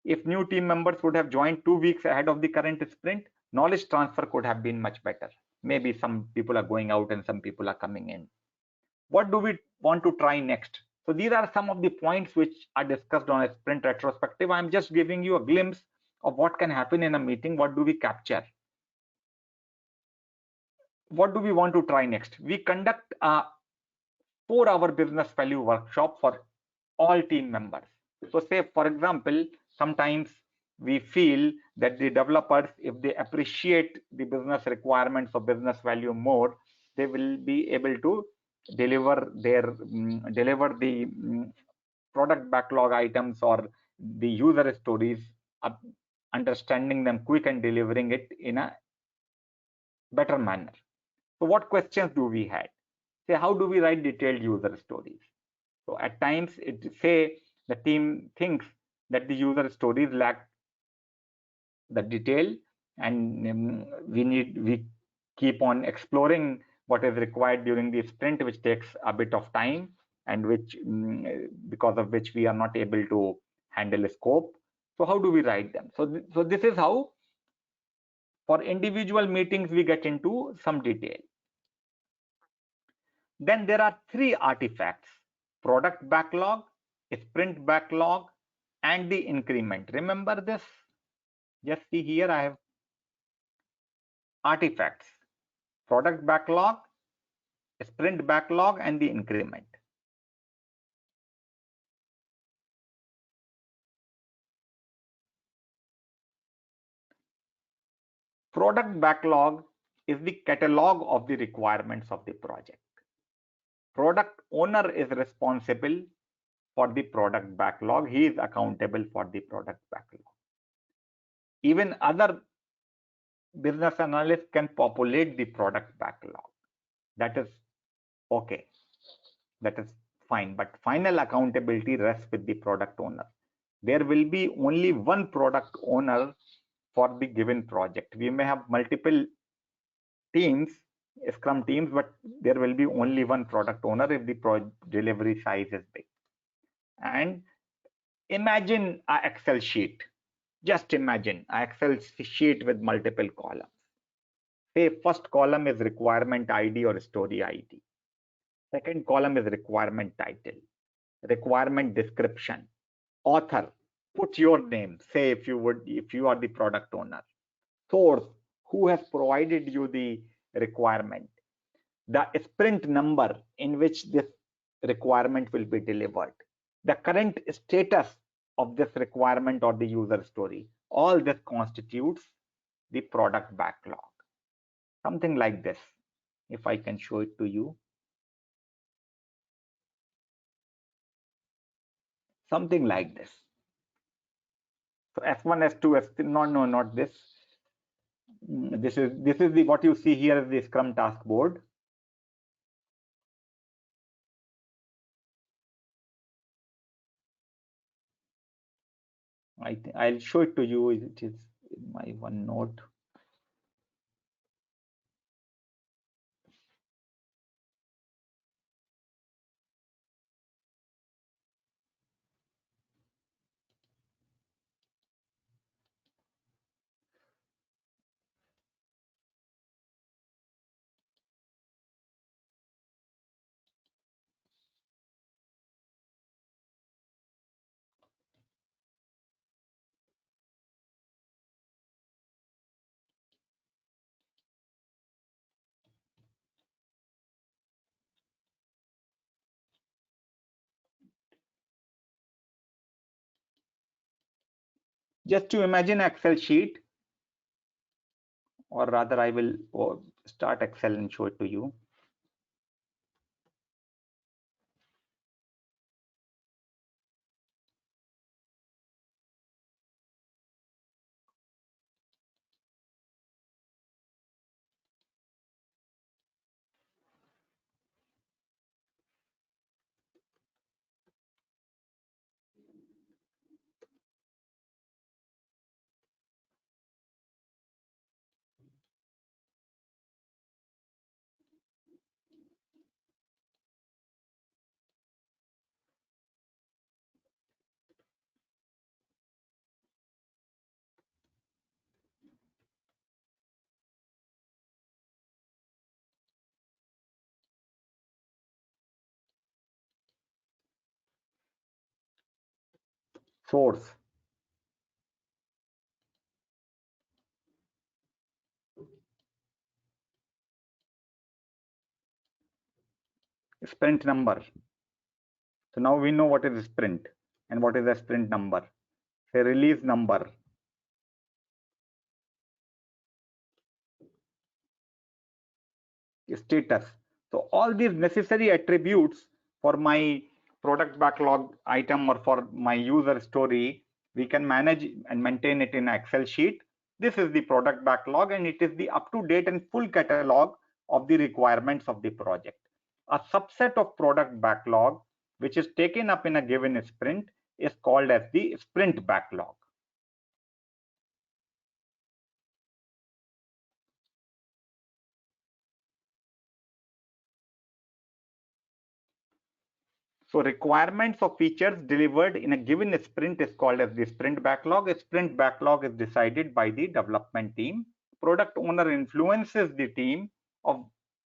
If new team members would have joined 2 weeks ahead of the current sprint, knowledge transfer could have been much better. Maybe some people are going out and some people are coming in. What do we want to try next? So these are some of the points which are discussed on a sprint retrospective. I'm just giving you a glimpse of what can happen in a meeting. What do we capture? What do we want to try next? We conduct a 4-hour business value workshop for all team members. So say, for example, sometimes we feel that the developers, if they appreciate the business requirements of business value more, they will be able to deliver the product backlog items or the user stories, understanding them quick and delivering it in a better manner. So what questions do we have? Say, how do we write detailed user stories? So at times the team thinks that the user stories lack the detail, and we keep on exploring what is required during the sprint, which takes a bit of time, and which because of which we are not able to handle a scope. So how do we write them? So this is how for individual meetings we get into some detail. Then there are 3 artifacts: product backlog, sprint backlog, and the increment. Remember this? Just see here, I have artifacts: product backlog, sprint backlog, and the increment. Product backlog is the catalog of the requirements of the project. Product owner is responsible for the product backlog. He is accountable for the product backlog. Even other business analysts can populate the product backlog. That is okay. That is fine. But final accountability rests with the product owner. There will be only one product owner for the given project. We may have multiple teams, Scrum teams, but there will be only one product owner if the delivery size is big. And imagine an Excel sheet. Just imagine an Excel sheet with multiple columns. Say first column is requirement ID or story ID. Second column is requirement title, requirement description, author. Put your name. Say if you are the product owner. Source, who has provided you the requirement, the sprint number in which this requirement will be delivered, the current status of this requirement or the user story. All this constitutes the product backlog. Something like this, if I can show it to you. Something like this. So S1, S2, S3, no, not this. This is the what you see here is the Scrum task board. I'll show it to you. It is in my OneNote. Just to imagine Excel sheet, or rather I will start Excel and show it to you. Source. Sprint number. So now we know what is a sprint and what is a sprint number. Say release number. Status. So all these necessary attributes for my product backlog item or for my user story, we can manage and maintain it in Excel sheet. This is the product backlog, and it is the up-to-date and full catalog of the requirements of the project. A subset of product backlog which is taken up in a given sprint is called as the sprint backlog. So requirements of features delivered in a given sprint is called as the sprint backlog. A sprint backlog is decided by the development team. Product owner influences the team of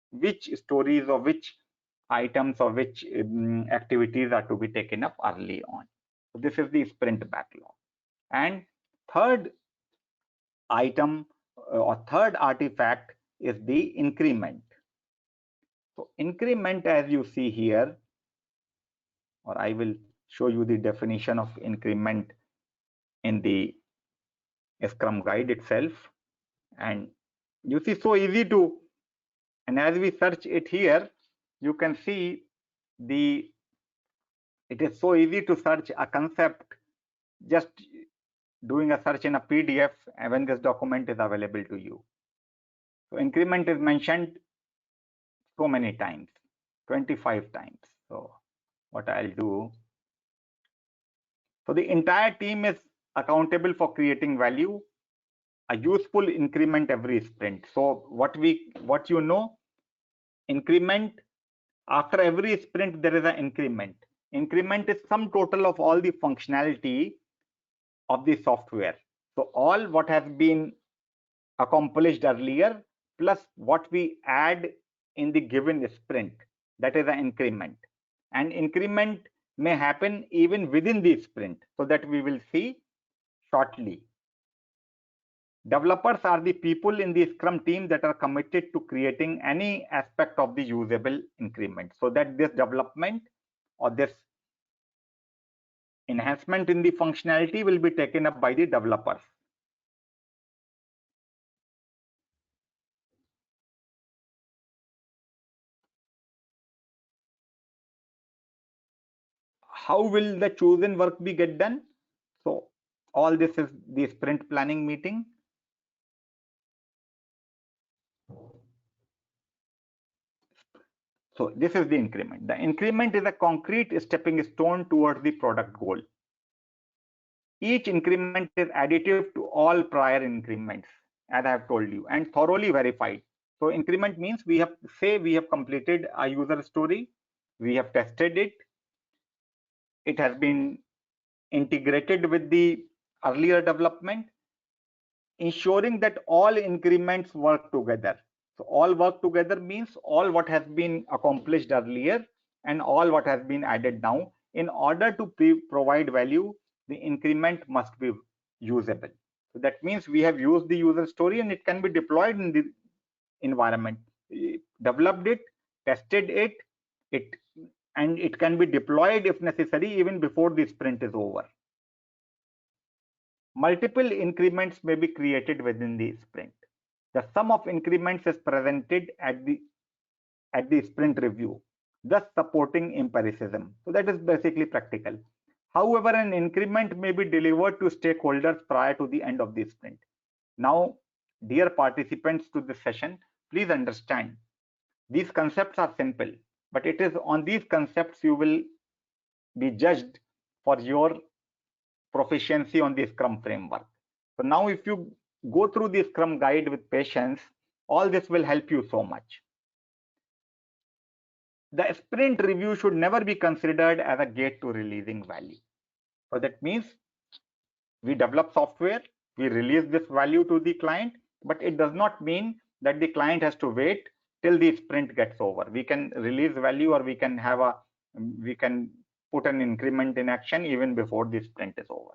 which stories or which items or which activities are to be taken up early on. So this is the sprint backlog. And third item or third artifact is the increment. So increment, as you see here, or I will show you the definition of increment in the Scrum guide itself. And you see, so easy to, and as we search it here, you can see it is so easy to search a concept just doing a search in a PDF and when this document is available to you. So increment is mentioned so many times, 25 times. So what I'll do, so the entire team is accountable for creating value, a useful increment every sprint. So what you know, increment, after every sprint there is an increment. Increment is sum total of all the functionality of the software. So all what has been accomplished earlier plus what we add in the given sprint, that is an increment. And increment may happen even within the sprint, so that we will see shortly. Developers are the people in the Scrum team that are committed to creating any aspect of the usable increment, so that this development or this enhancement in the functionality will be taken up by the developers. How will the chosen work be get done? So all this is the sprint planning meeting. So this is the increment. The increment is a concrete stepping stone towards the product goal. Each increment is additive to all prior increments, as I have told you, and thoroughly verified. So increment means we have completed a user story, we have tested it, it has been integrated with the earlier development, ensuring that all increments work together. So all work together means all what has been accomplished earlier and all what has been added now. In order to provide value, the increment must be usable. So that means we have used the user story and it can be deployed in the environment. Developed it, tested it, and it can be deployed if necessary even before the sprint is over. Multiple increments may be created within the sprint. The sum of increments is presented at the sprint review, thus supporting empiricism. So that is basically practical. However, an increment may be delivered to stakeholders prior to the end of the sprint. Now, dear participants to this session, please understand, these concepts are simple, but it is on these concepts you will be judged for your proficiency on the Scrum framework. So now if you go through the Scrum guide with patience, all this will help you so much. The sprint review should never be considered as a gate to releasing value. So that means we develop software, we release this value to the client, but it does not mean that the client has to wait till the sprint gets over. We can release value, or we can put an increment in action even before the sprint is over.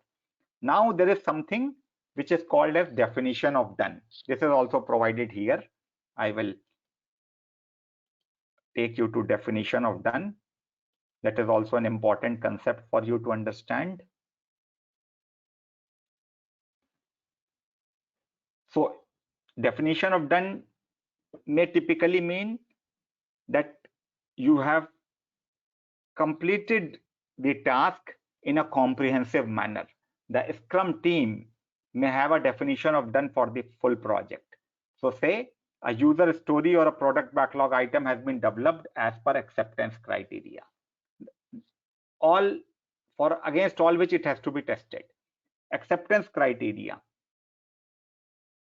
Now there is something which is called as definition of done. This is also provided here. I will take you to definition of done. That is also an important concept for you to understand. So definition of done may typically mean that you have completed the task in a comprehensive manner. The Scrum team may have a definition of done for the full project. So say a user story or a product backlog item has been developed as per acceptance criteria. Against all which it has to be tested. Acceptance criteria.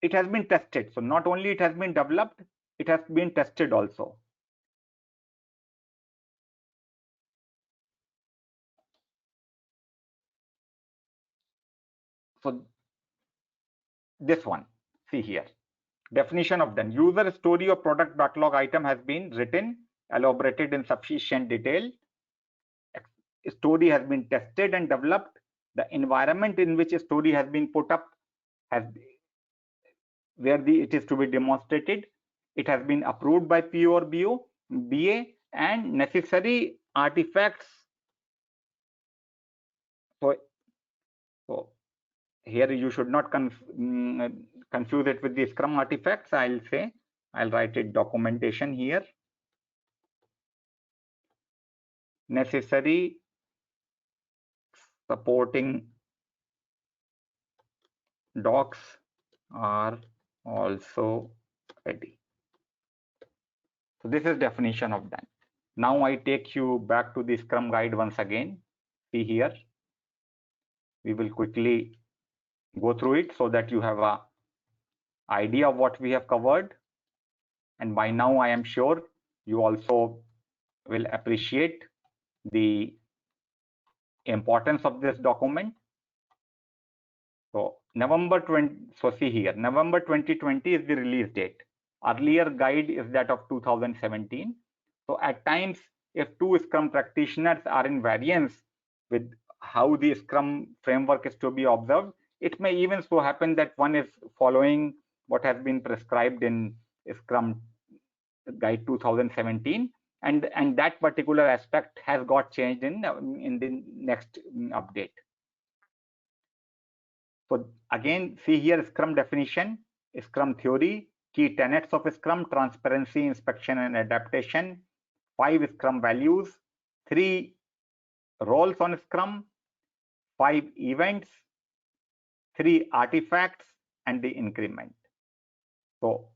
It has been tested. So not only it has been developed, it has been tested also. So this one, see here. Definition of done. User story or product backlog item has been written, elaborated in sufficient detail. Story has been tested and developed. The environment in which a story has been put up it is to be demonstrated. It has been approved by PO or BA, and necessary artifacts. So here you should not confuse it with the Scrum artifacts. I'll write it documentation here. Necessary supporting docs are also ready. So this is definition of done. Now I take you back to the Scrum guide once again. See here. We will quickly go through it so that you have a idea of what we have covered. And by now I am sure you also will appreciate the importance of this document. So November 20, so see here, November 2020 is the release date. Earlier guide is that of 2017. So at times, if two Scrum practitioners are in variance with how the Scrum framework is to be observed, It may even so happen that one is following what has been prescribed in Scrum Guide 2017, and that particular aspect has got changed in the next update. So again, see here Scrum definition, Scrum theory, key tenets of Scrum, transparency, inspection, and adaptation, 5 Scrum values, 3 roles on Scrum, 5 events, 3 artifacts, and the increment. So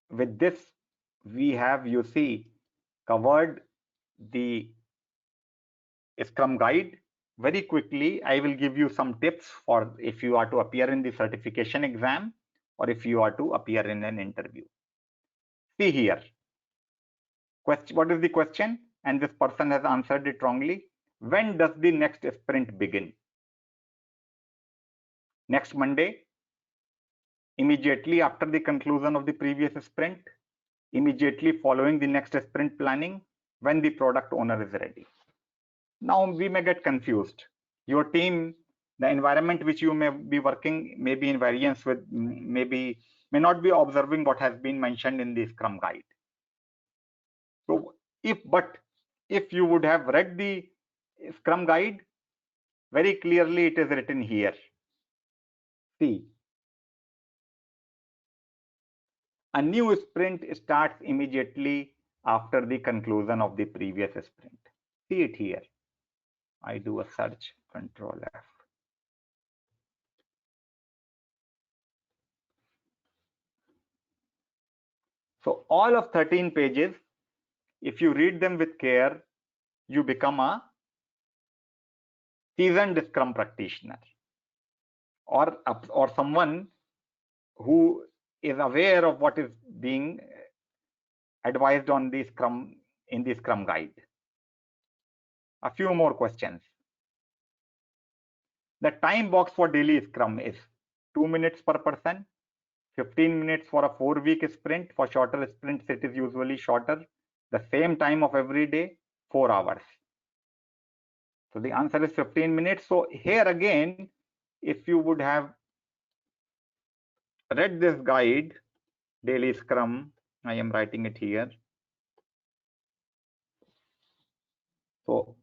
with this, we have, you see, covered the Scrum guide. Very quickly, I will give you some tips for if you are to appear in the certification exam or if you are to appear in an interview. See here. What is the question? And this person has answered it wrongly. When does the next sprint begin? Next Monday, immediately after the conclusion of the previous sprint, immediately following the next sprint planning, when the product owner is ready. Now we may get confused. Your team, the environment which you may be working may be in variance with, may not be observing what has been mentioned in the Scrum guide. So if you would have read the Scrum guide, very clearly it is written here. See, a new sprint starts immediately after the conclusion of the previous sprint. See it here. I do a search, Control F. So all of 13 pages, if you read them with care, you become a seasoned Scrum practitioner or someone who is aware of what is being advised on the Scrum in the Scrum guide. A few more questions. The time box for daily Scrum is 2 minutes per person, 15 minutes for a 4-week sprint. For shorter sprints, it is usually shorter. The same time of every day, 4 hours. So the answer is 15 minutes. So here again, if you would have read this guide, Daily Scrum, I am writing it here. So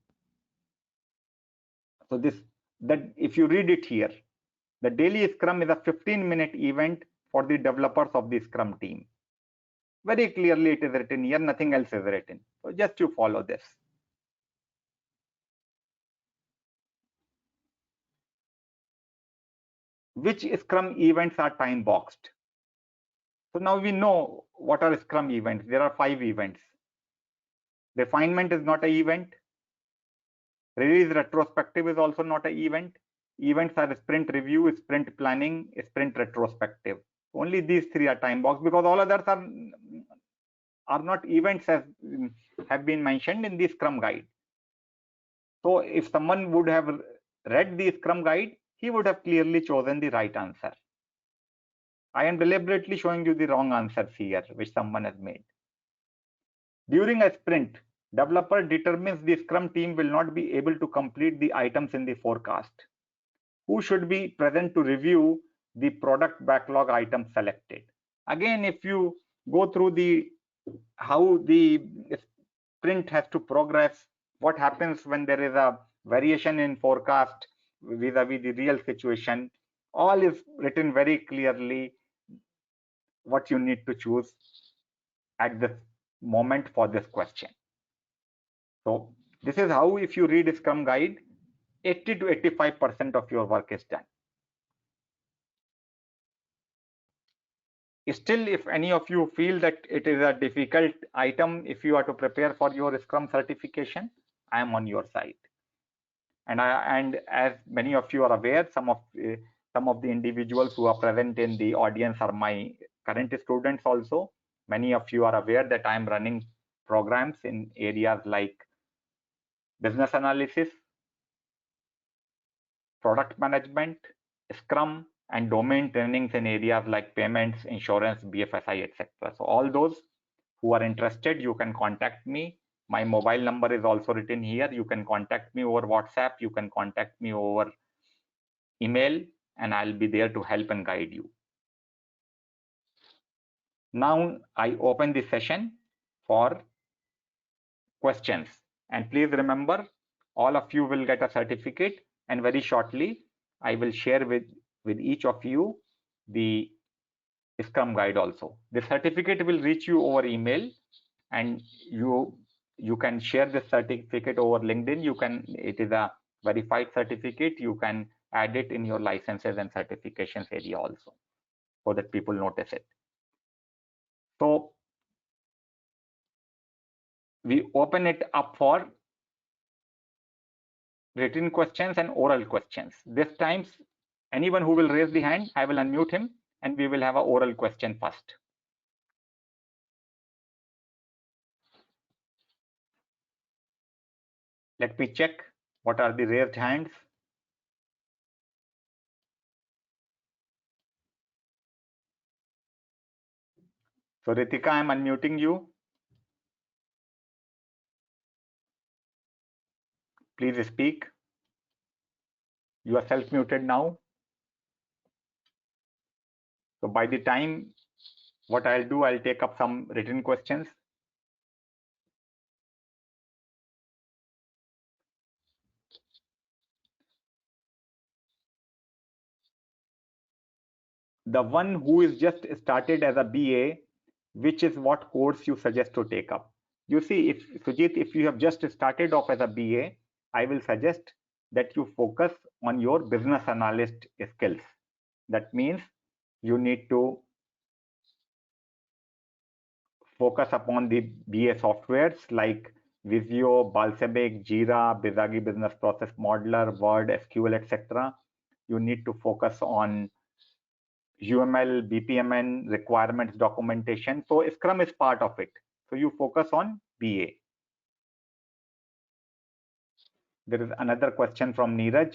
that if you read it here, the Daily Scrum is a 15-minute event for the developers of the Scrum team. Very clearly it is written here, nothing else is written. So just you follow this. Which Scrum events are time boxed? So now we know what are Scrum events. There are 5 events. Refinement is not an event. Release retrospective is also not an event. Events are sprint review, sprint planning, sprint retrospective. Only these 3 are time boxed because all others are not events as have been mentioned in the Scrum guide. So if someone would have read the Scrum guide, he would have clearly chosen the right answer. I am deliberately showing you the wrong answers here, which someone has made. During a sprint, developer determines the Scrum team will not be able to complete the items in the forecast. Who should be present to review the product backlog items selected? Again, if you go through how the sprint has to progress, what happens when there is a variation in forecast vis-a-vis the real situation, all is written very clearly what you need to choose at this moment for this question. So this is how, if you read Scrum guide, 80 to 85% of your work is done. Still, if any of you feel that it is a difficult item, if you are to prepare for your Scrum certification, I am on your side. And as many of you are aware, some of the individuals who are present in the audience are my current students also. Many of you are aware that I am running programs in areas like business analysis, product management, Scrum, and domain trainings in areas like payments, insurance, BFSI, etc. So all those who are interested, you can contact me. My mobile number is also written here. You can contact me over WhatsApp. You can contact me over email, and I'll be there to help and guide you. Now I open the session for questions, and please remember, all of you will get a certificate, and very shortly I will share with each of you the Scrum guide also. The certificate will reach you over email, and you can share this certificate over LinkedIn. It is a verified certificate. You can add it in your licenses and certifications area also, so that people notice it. So we open it up for written questions and oral questions. This time, anyone who will raise the hand, I will unmute him, and we will have an oral question first. Let me check what are the raised hands. So Ritika, I'm unmuting you. Please speak. You are self-muted now. So by the time, what I'll do, I'll take up some written questions. The one who is just started as a BA, which is what course you suggest to take up? You see, if Sujit, if you have just started off as a BA, I will suggest that you focus on your business analyst skills. That means you need to focus upon the BA softwares like Visio, Balsamiq, Jira, Bizagi Business Process Modeler, Word, SQL, etc. You need to focus on UML, BPMN, requirements documentation. So Scrum is part of it. So you focus on BA. There is another question from Neeraj.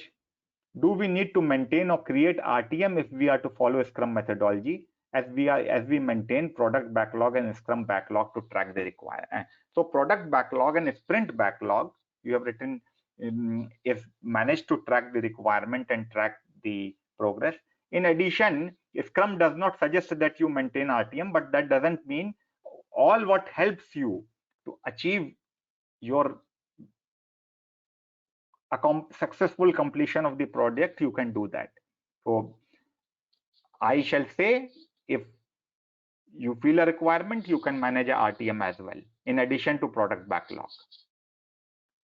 Do we need to maintain or create RTM if we are to follow Scrum methodology, as we maintain product backlog and Scrum backlog to track the requirement? So product backlog and sprint backlog, you have written, is managed to track the requirement and track the progress. In addition, Scrum does not suggest that you maintain RTM, but that doesn't mean all what helps you to achieve your successful completion of the project, you can do that. So I shall say, if you feel a requirement, you can manage a RTM as well, in addition to product backlog.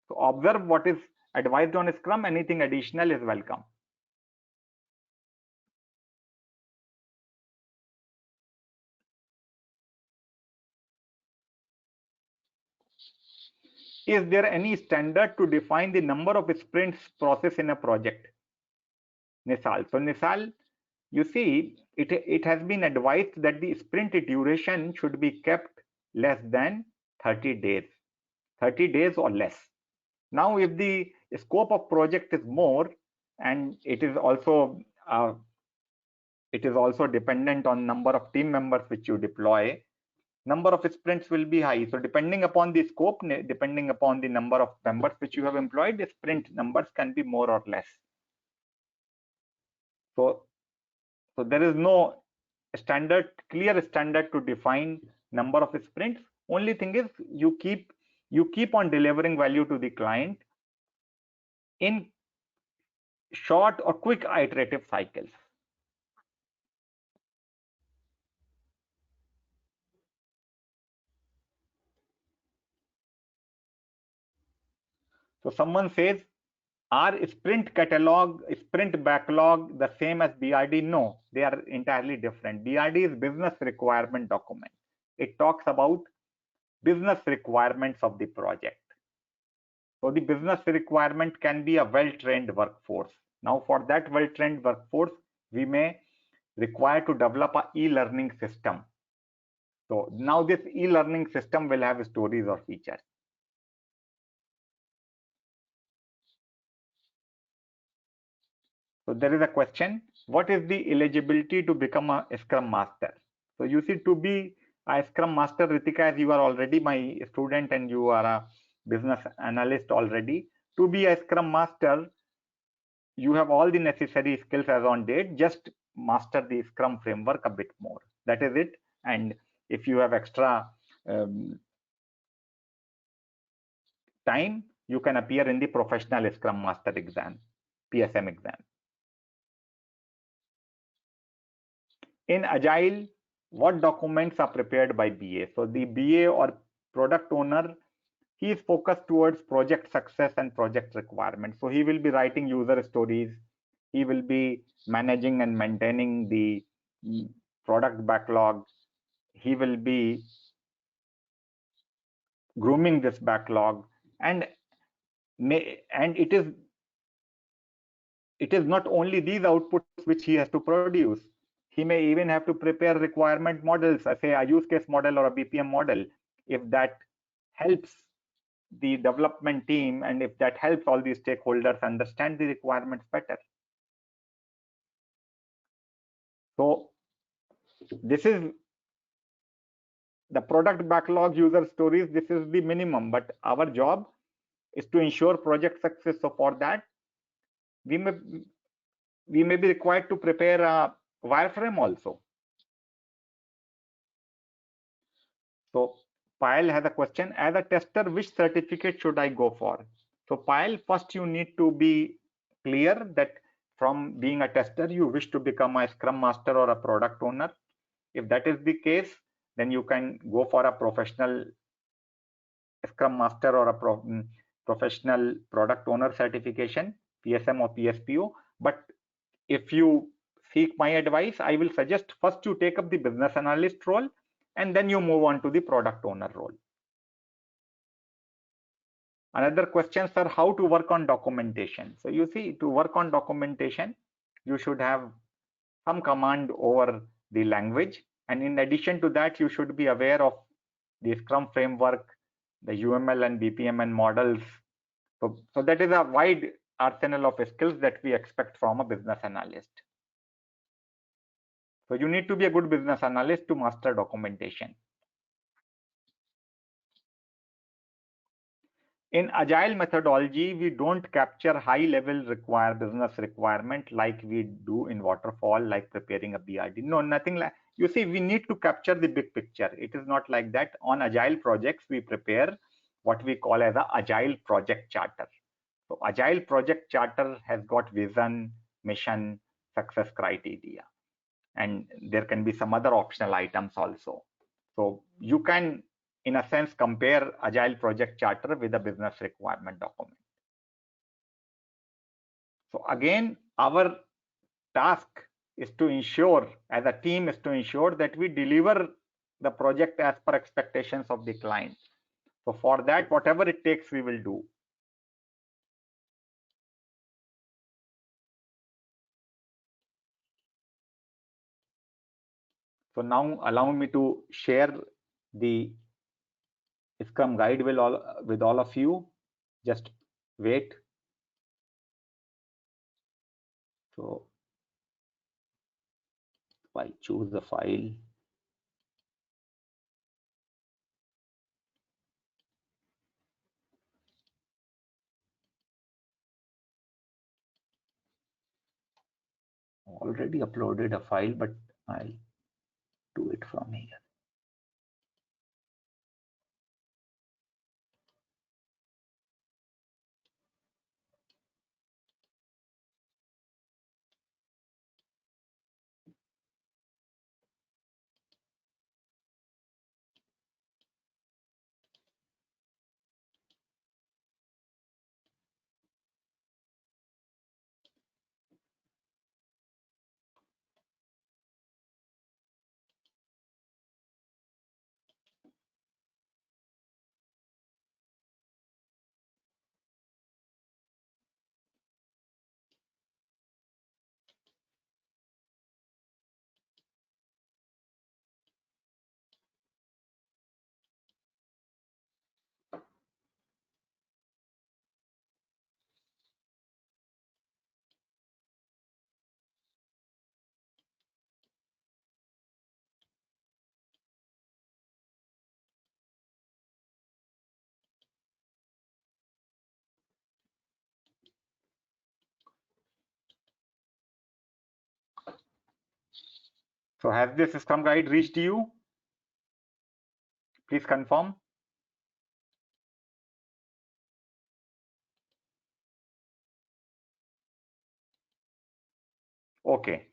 So observe what is advised on Scrum. Anything additional is welcome. Is there any standard to define the number of sprints process in a project? Nisal. So Nisal, you see, it has been advised that the sprint duration should be kept less than 30 days, 30 days or less. Now, if the scope of project is more, and it is also dependent on number of team members which you deploy, number of sprints will be high. So depending upon the scope, depending upon the number of members which you have employed, the sprint numbers can be more or less. So there is no clear standard to define number of sprints. Only thing is you keep on delivering value to the client in short or quick iterative cycles. So someone says, are sprint catalog, sprint backlog the same as BRD? No, they are entirely different. BRD is business requirement document. It talks about business requirements of the project. So the business requirement can be a well-trained workforce. Now for that well-trained workforce, we may require to develop a e-learning system. So now this e-learning system will have stories or features. So there is a question, what is the eligibility to become a Scrum Master? So you see, to be a Scrum Master, Ritika, as you are already my student and you are a business analyst already, to be a Scrum Master, you have all the necessary skills as on date. Just master the Scrum framework a bit more. That is it. And if you have extra time, you can appear in the professional Scrum Master exam, PSM exam. In Agile, what documents are prepared by BA? So the BA or product owner, he is focused towards project success and project requirements. So he will be writing user stories. He will be managing and maintaining the product backlog. He will be grooming this backlog, and it is not only these outputs which he has to produce. He may even have to prepare requirement models, say a use case model or a BPM model, if that helps the development team and if that helps all the stakeholders understand the requirements better. So this is the product backlog, user stories. This is the minimum, but our job is to ensure project success. So for that, we may be required to prepare a wireframe also. So Payal has a question. As a tester, which certificate should I go for? So Payal, first you need to be clear that from being a tester, you wish to become a Scrum Master or a product owner. If that is the case, then you can go for a professional Scrum Master or a professional product owner certification, PSM or PSPO. But if you seek my advice, I will suggest first you take up the business analyst role and then you move on to the product owner role. Another question, sir, how to work on documentation? So you see, to work on documentation, you should have some command over the language. And in addition to that, you should be aware of the Scrum framework, the UML and BPM and models. So that is a wide arsenal of skills that we expect from a business analyst. So you need to be a good business analyst to master documentation. In Agile methodology, we don't capture high-level business requirement like we do in waterfall, like preparing a BRD. No, nothing like. You see, we need to capture the big picture. It is not like that. On Agile projects, we prepare what we call as a Agile project charter. So Agile project charter has got vision, mission, success criteria, and there can be some other optional items also. So you can, in a sense, compare Agile project charter with a business requirement document. So again, our task is to ensure, as a team, is to ensure that we deliver the project as per expectations of the client. So for that, whatever it takes, we will do. So now allow me to share the Scrum guide with all of you. Just wait. So if I choose the file, already uploaded a file, but I'll do it from here. So has this Scrum guide reached you? Please confirm. Okay.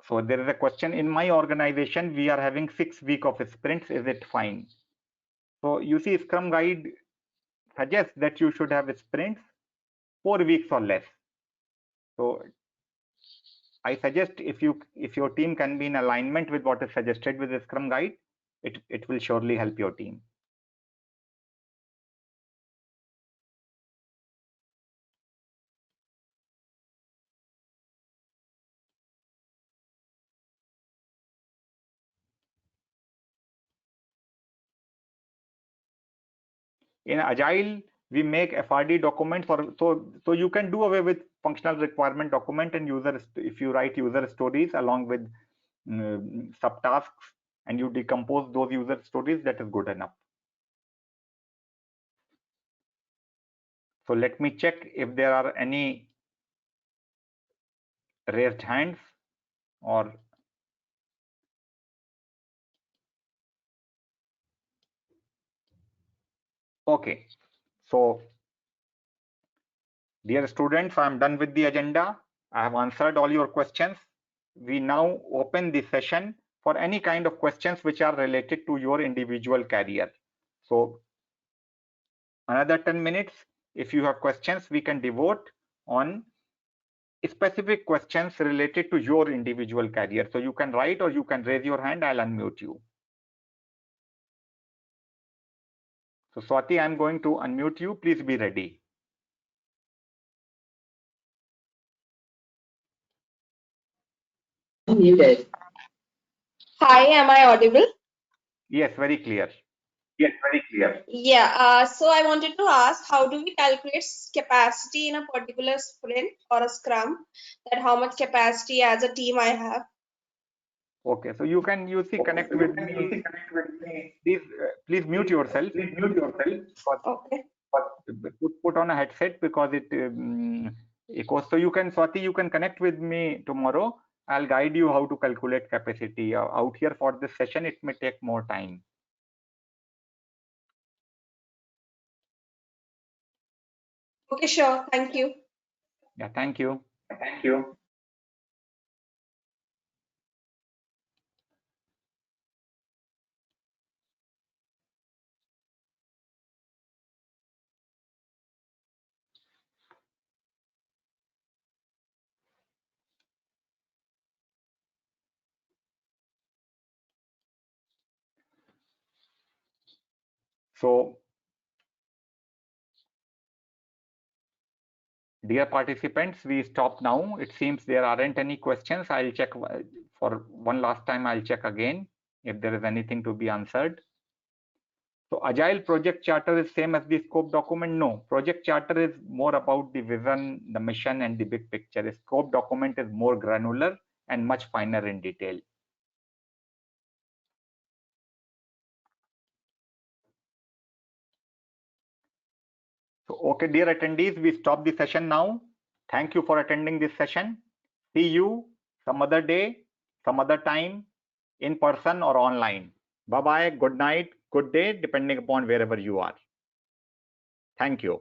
So there is a question, in my organization, we are having 6 weeks of sprints. Is it fine? So you see, Scrum guide suggests that you should have sprints 4 weeks or less. So I suggest if your team can be in alignment with what is suggested with the Scrum guide, it will surely help your team. In Agile, we make FRD documents, so you can do away with functional requirement document and if you write user stories along with subtasks and you decompose those user stories, that is good enough. So let me check if there are any raised hands or okay. So dear students, I am done with the agenda. I have answered all your questions. We now open the session for any kind of questions which are related to your individual career. So another 10 minutes, if you have questions, we can devote on specific questions related to your individual career. So you can write or you can raise your hand, I'll unmute you. So Swati, I'm going to unmute you. Please be ready. Muted. Hi, am I audible? Yes, very clear. Yes, very clear. Yeah, so I wanted to ask, how do we calculate capacity in a particular sprint or a scrum? That how much capacity as a team I have? Okay, so you see connect with me. Please mute yourself. Please mute yourself. Okay. Put on a headset because it echoes. So you can, Swati, you can connect with me tomorrow. I'll guide you how to calculate capacity. Out here for this session, it may take more time. Okay, sure. Thank you. Yeah, thank you. Thank you. So, dear participants, we stop now. It seems there aren't any questions. I'll check for one last time. I'll check again if there is anything to be answered. So Agile project charter is same as the scope document? No, project charter is more about the vision, the mission, and the big picture. The scope document is more granular and much finer in detail. So, okay, dear attendees, we stop the session now. Thank you for attending this session. See you some other day, some other time, in person or online. Bye-bye, good night, good day, depending upon wherever you are. Thank you.